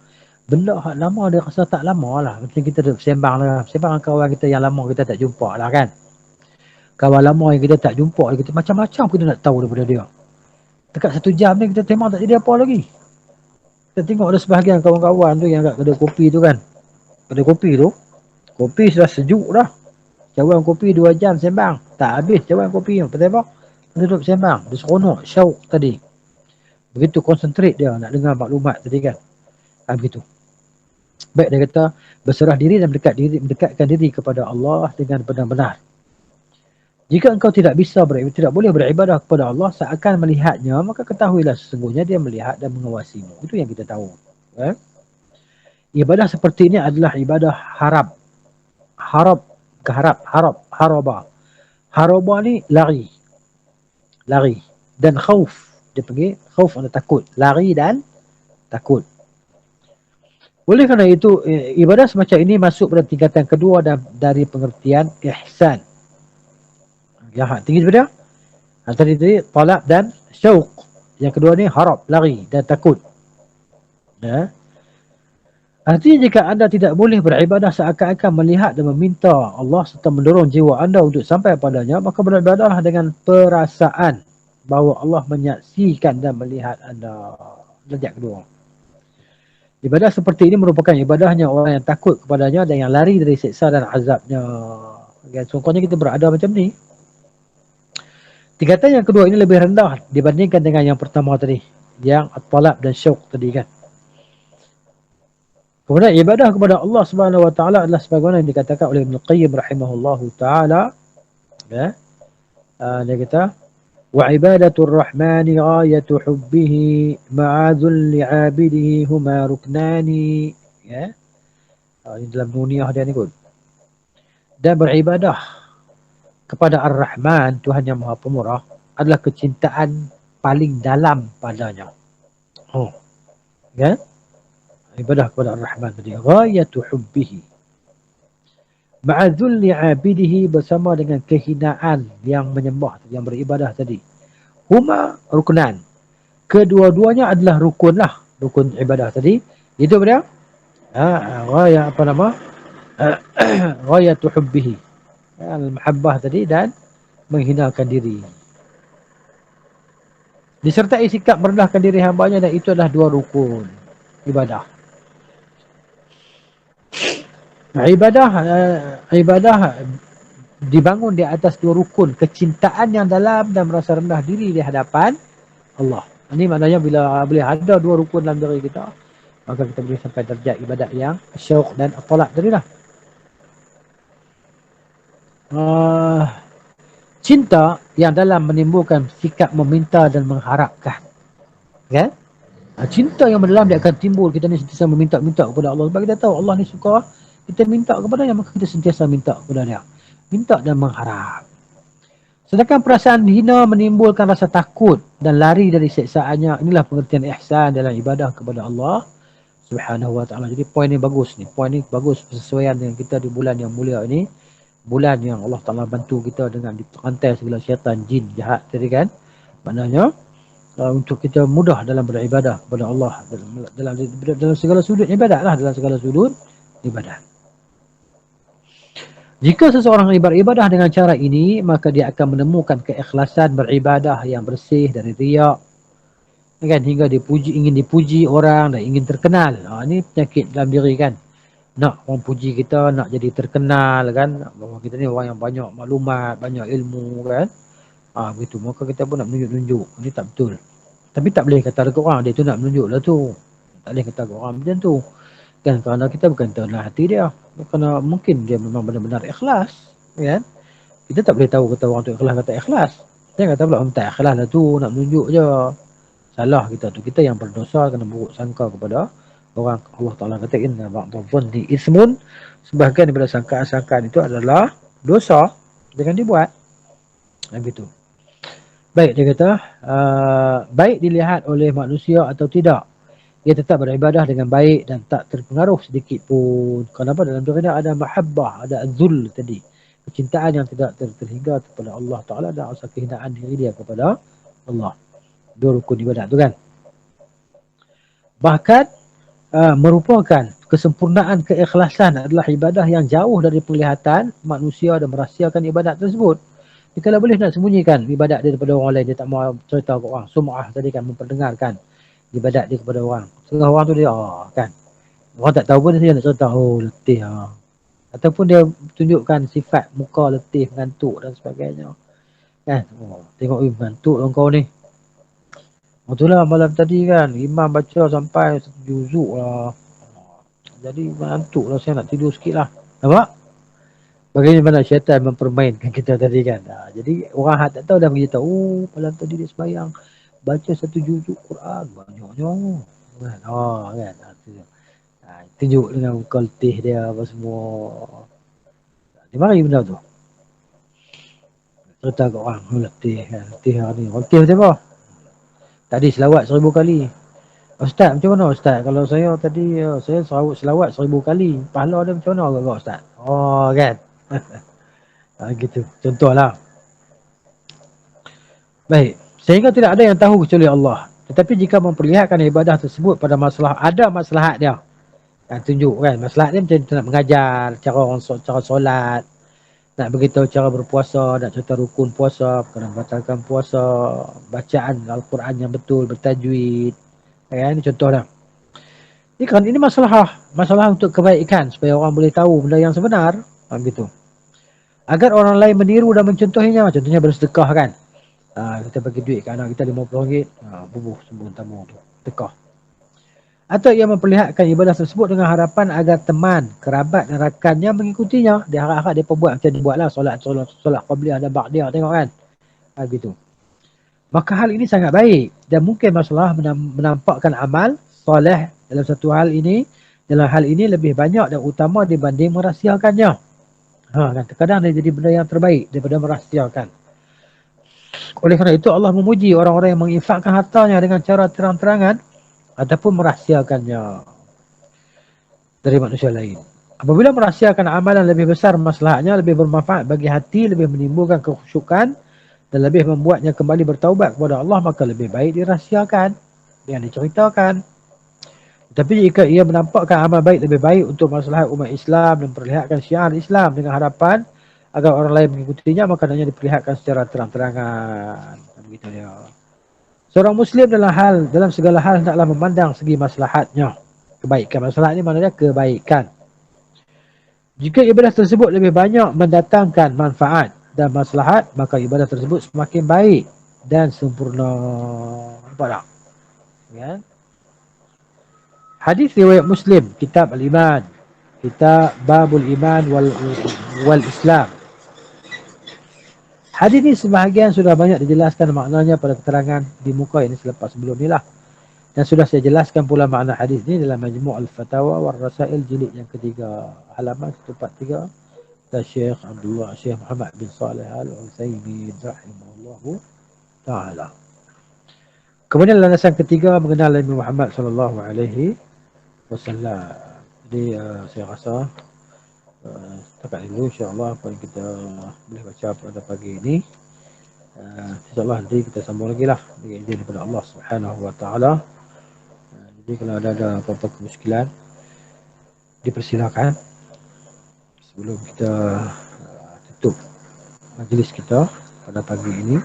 benda hak lama dia rasa tak lama lah. Macam kita duduk sembang dengan kawan kita yang lama kita tak jumpa lah kan. Kawan lama yang kita tak jumpa, kita macam-macam kita nak tahu daripada dia. Dekat 1 jam ni kita tembak tak jadi apa lagi. Kita tengok ada sebahagian kawan-kawan tu yang kat kedai kopi tu kan. Kedai kopi tu, kopi sudah sejuk dah. Cawan kopi 2 jam sembang, tak habis cawan kopi tu. Pasal apa? Duduk sembang, dia seronok, syauk tadi. Begitu konsentrate dia nak dengar maklumat tadi kan. Begitu. Baik, dia kata berserah diri dan mendekatkan diri kepada Allah dengan benar-benar. Jika engkau tidak boleh beribadah kepada Allah seakan melihatnya, maka ketahuilah sesungguhnya dia melihat dan mengawasimu. Itu yang kita tahu. Ibadah seperti ini adalah ibadah harab. Haraba ni lari. Dan khauf. Dia panggil khauf, anda takut. Lari dan takut. Oleh kerana itu, ibadah semacam ini masuk pada tingkatan kedua dari pengertian ihsan. Yang tinggi daripada tadi talab dan syauq. Yang kedua ni harap, lari dan takut. Ya. Artinya jika anda tidak boleh beribadah seakan-akan melihat dan meminta Allah serta mendorong jiwa anda untuk sampai padanya, maka beribadahlah dengan perasaan bahawa Allah menyaksikan dan melihat anda. Derajat kedua. Ibadah seperti ini merupakan ibadahnya orang yang takut kepadanya dan yang lari dari siksa dan azabnya. Contohnya kita berada macam ni. Tingkatan yang kedua ini lebih rendah dibandingkan dengan yang pertama tadi, yang talab dan syauq tadi kan. Kemudian ibadah kepada Allah Subhanahu wa taala adalah sebagaimana yang dikatakan oleh Ibnu Qayyim rahimahullahu taala, ya. Dia kata wa ibadatur rahmani ghayatu hubbihi ma'adzul li'abidihi huma ruknani, ya. Ini dalam nuniyah dia ni kot. Dan beribadah kepada Ar-Rahman, Tuhan yang Maha Pemurah, adalah kecintaan paling dalam padanya. Ya? Ibadah kepada Ar-Rahman tadi, ghayatu hubbihi ma'adzulli 'abidihi, bersama dengan kehinaan yang menyembah, yang beribadah tadi. Huma ruknan, kedua-duanya adalah rukun lah, rukun ibadah tadi. Itu dia ghayat apa nama? Ghayatu hubbihi, al-mahabbah tadi, dan menghinakan diri. Disertai sikap merendahkan diri hambanya, dan itu adalah 2 rukun ibadah. Ibadah dibangun di atas 2 rukun, kecintaan yang dalam dan merasa rendah diri di hadapan Allah. Ini maknanya bila boleh ada 2 rukun dalam diri kita, maka kita boleh sampai darjat ibadat yang syauq dan talab tadi lah. Cinta yang dalam menimbulkan sikap meminta dan mengharapkan, kan? Cinta yang mendalam dia akan timbul, kita ni sentiasa meminta-minta kepada Allah sebab kita tahu Allah ni suka kita minta kepada dia, maka kita sentiasa minta kepada dia, minta dan mengharap. Sedangkan perasaan hina menimbulkan rasa takut dan lari dari siksaannya. Inilah pengertian ihsan dalam ibadah kepada Allah Subhanahu wa taala. Jadi poin ni bagus ni. Poin ni bagus persesuaian dengan kita di bulan yang mulia ini. Bulan yang Allah Taala bantu kita dengan dirantai segala syaitan jin jahat tadi kan. Maknanya untuk kita mudah dalam beribadah kepada Allah dalam segala sudut ibadat lah, dalam segala sudut ibadat. Jika seseorang beribadah dengan cara ini, maka dia akan menemukan keikhlasan beribadah yang bersih dari riak, kan, hingga ingin dipuji orang dan ingin terkenal. Ini penyakit dalam diri kan. Nak orang puji kita, nak jadi terkenal kan. Bahawa kita ni orang yang banyak maklumat, banyak ilmu kan. Begitu. Maka kita pun nak menunjuk-nunjuk. Ini tak betul. Tapi tak boleh kata dekat orang, dia tu nak menunjuk lah tu. Tak boleh kata dekat orang macam tu. Kan, kerana kita bukan tahu hati dia. Kerana mungkin dia memang benar-benar ikhlas. Kan. Kita tak boleh tahu kata orang tu ikhlas kata ikhlas. Jangan kata pula orang tak ikhlas lah tu, nak menunjuk je. Salah kita tu. Kita yang berdosa kena buruk sangka kepada orang. Allah Ta'ala kata inna ba'dadhanni ismun, sebahagian daripada sangkaan-sangkaan itu adalah dosa. Jangan dibuat. Begitu. Baik, dia kata baik dilihat oleh manusia atau tidak, ia tetap beribadah dengan baik dan tak terpengaruh sedikit pun. Kenapa? Dalam dirinya ada mahabbah, ada zul tadi, kecintaan yang tidak terhingga kepada Allah Ta'ala dan rasa kehinaan diri dia kepada Allah. Dua rukun ibadat tu kan. Bahkan merupakan kesempurnaan keikhlasan adalah ibadah yang jauh dari penglihatan manusia dan merahsiakan ibadat tersebut. Dia kalau boleh nak sembunyikan ibadat dia daripada orang lain, dia tak mau cerita ke orang. Sum'ah tadi kan, memperdengarkan ibadat dia kepada orang. Setengah orang tu dia kan. Orang tak tahu pun dia nak cerita, oh letih ataupun dia tunjukkan sifat muka letih, mengantuk dan sebagainya. Kan? Tengok mengantuk lah kau ni. Itulah malam tadi kan, imam baca sampai 1 juzuk lah. Jadi mengantuk lah, saya nak tidur sikit lah. Nampak? Bagaimana syaitan mempermainkan kita tadi kan. Jadi orang tak tahu dah beritahu, malam tadi dia sembahyang baca 1 juzuk Quran banyaknya kan. Tunjuk dengan muka letih dia apa semua. Dia mari benda tu. Cerita kat orang letih kan. Letih hari ni. Letih macam apa? Tadi selawat 1000 kali. Ustaz macam mana Ustaz? Kalau saya tadi saya selawat 1000 kali. Pahala dia macam mana agak Ustaz? Kan. Gitu. Contohlah. Baik. Sehingga tidak ada yang tahu kecuali Allah. Tetapi jika memperlihatkan ibadah tersebut pada masalah, ada maslahat dia. Tunjuk kan. Maslahat dia macam nak mengajar cara solat. Nak beritahu cara berpuasa, nak cerita rukun puasa, kena batalkan puasa, bacaan Al-Quran yang betul, bertajwid. Ini contoh dah. Ini masalah untuk kebaikan, supaya orang boleh tahu benda yang sebenar. Begitu. Agar orang lain meniru dan mencontohinya. Contohnya bersedekah kan. Kita bagi duit ke anak kita RM50. Bubuh sembuh tamu tu. Sedekah. Atau ia memperlihatkan ibadah tersebut dengan harapan agar teman, kerabat dan rakannya mengikutinya. Dia harap-harap dia perbuat macam dia buatlah solat qabliyah dan ba'diyah, tengok kan. Begitu. Maka hal ini sangat baik dan mungkin masalah menampakkan amal soleh dalam satu hal ini, dalam hal ini lebih banyak dan utama dibanding merahsiakannya. Kan terkadang dia jadi benda yang terbaik daripada merahsiakan. Oleh kerana itu Allah memuji orang-orang yang menginfakkan hartanya dengan cara terang-terangan ataupun merahsiakannya dari manusia lain. Apabila merahsiakan amalan lebih besar masalahnya, lebih bermanfaat bagi hati, lebih menimbulkan kekhusyukan dan lebih membuatnya kembali bertaubat kepada Allah, maka lebih baik dirahsiakan, yang diceritakan. Tapi jika ia menampakkan amal baik lebih baik untuk maslahat umat Islam dan perlihatkan syiar Islam dengan harapan agar orang lain mengikutinya, maka hanya diperlihatkan secara terang-terangan. Begitu dia. Seorang Muslim dalam segala hal hendaklah memandang segi maslahatnya. Kebaikan. Maslahat ni maknanya kebaikan. Jika ibadah tersebut lebih banyak mendatangkan manfaat dan maslahat, maka ibadah tersebut semakin baik dan sempurna. Nampak tak? Ya? Hadis riwayat Muslim, kitab Al-Iman, kitab Babul Iman wal Islam. Hadis ini sebahagian sudah banyak dijelaskan maknanya pada keterangan di muka ini selepas sebelum ni lah. Dan sudah saya jelaskan pula makna hadis ini dalam Majmu' Al-Fatawa wal Rasail jilid yang ketiga, halaman 143. Dan Syekh Muhammad bin Saleh Al-Utsaimin rahimahullahu taala. Kemudian landasan ketiga mengenal Nabi Muhammad sallallahu alaihi wasallam. Jadi saya rasa setakat dulu insya-Allah apa yang kita boleh baca pada pagi ini. InsyaAllah nanti kita sambung lagi lah dengan izin daripada Allah Subhanahu Wa Taala. Jadi kalau ada apa-apa kemusykilan dipersilakan sebelum kita tutup majlis kita pada pagi ini.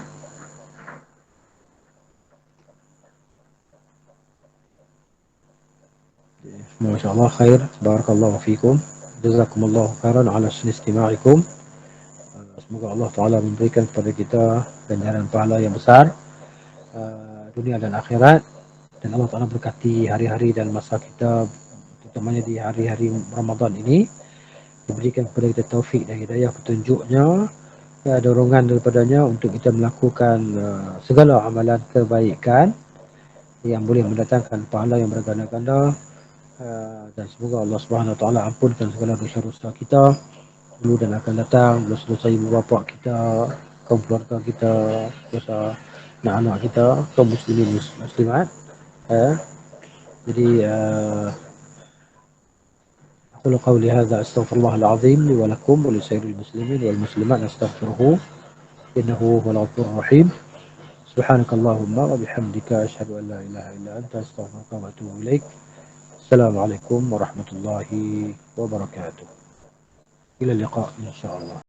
Semua insyaAllah khair. Barakallahu fikum. Jazakumullahu khairan ala husni istima'ikum. Semoga Allah Ta'ala memberikan kepada kita ganjaran pahala yang besar dunia dan akhirat, dan Allah Ta'ala berkati hari-hari dan masa kita, terutamanya di hari-hari Ramadan ini, diberikan kepada kita taufik dan hidayah petunjuknya, dorongan daripadanya untuk kita melakukan segala amalan kebaikan yang boleh mendatangkan pahala yang berganda-ganda, dan semoga Allah Subhanahu Wa Ta'ala ampunkan segala dosa-dosa kita dulu dan akan datang, dosa-dosa ibu bapa kita, kaum keluarga kita, dosa anak-anak kita, kaum muslimin muslimat. Jadi أقول قولي هذا أستغفر الله العظيم لي ولكم ولسائر المسلمين والمسلمات أستغفره إنه هو الغفور الرحيم. سبحانك اللهم وبحمدك أشهد أن لا إله إلا أنت أستغفرك وأتوب إليك. السلام عليكم ورحمة الله وبركاته. إلى اللقاء إن شاء الله.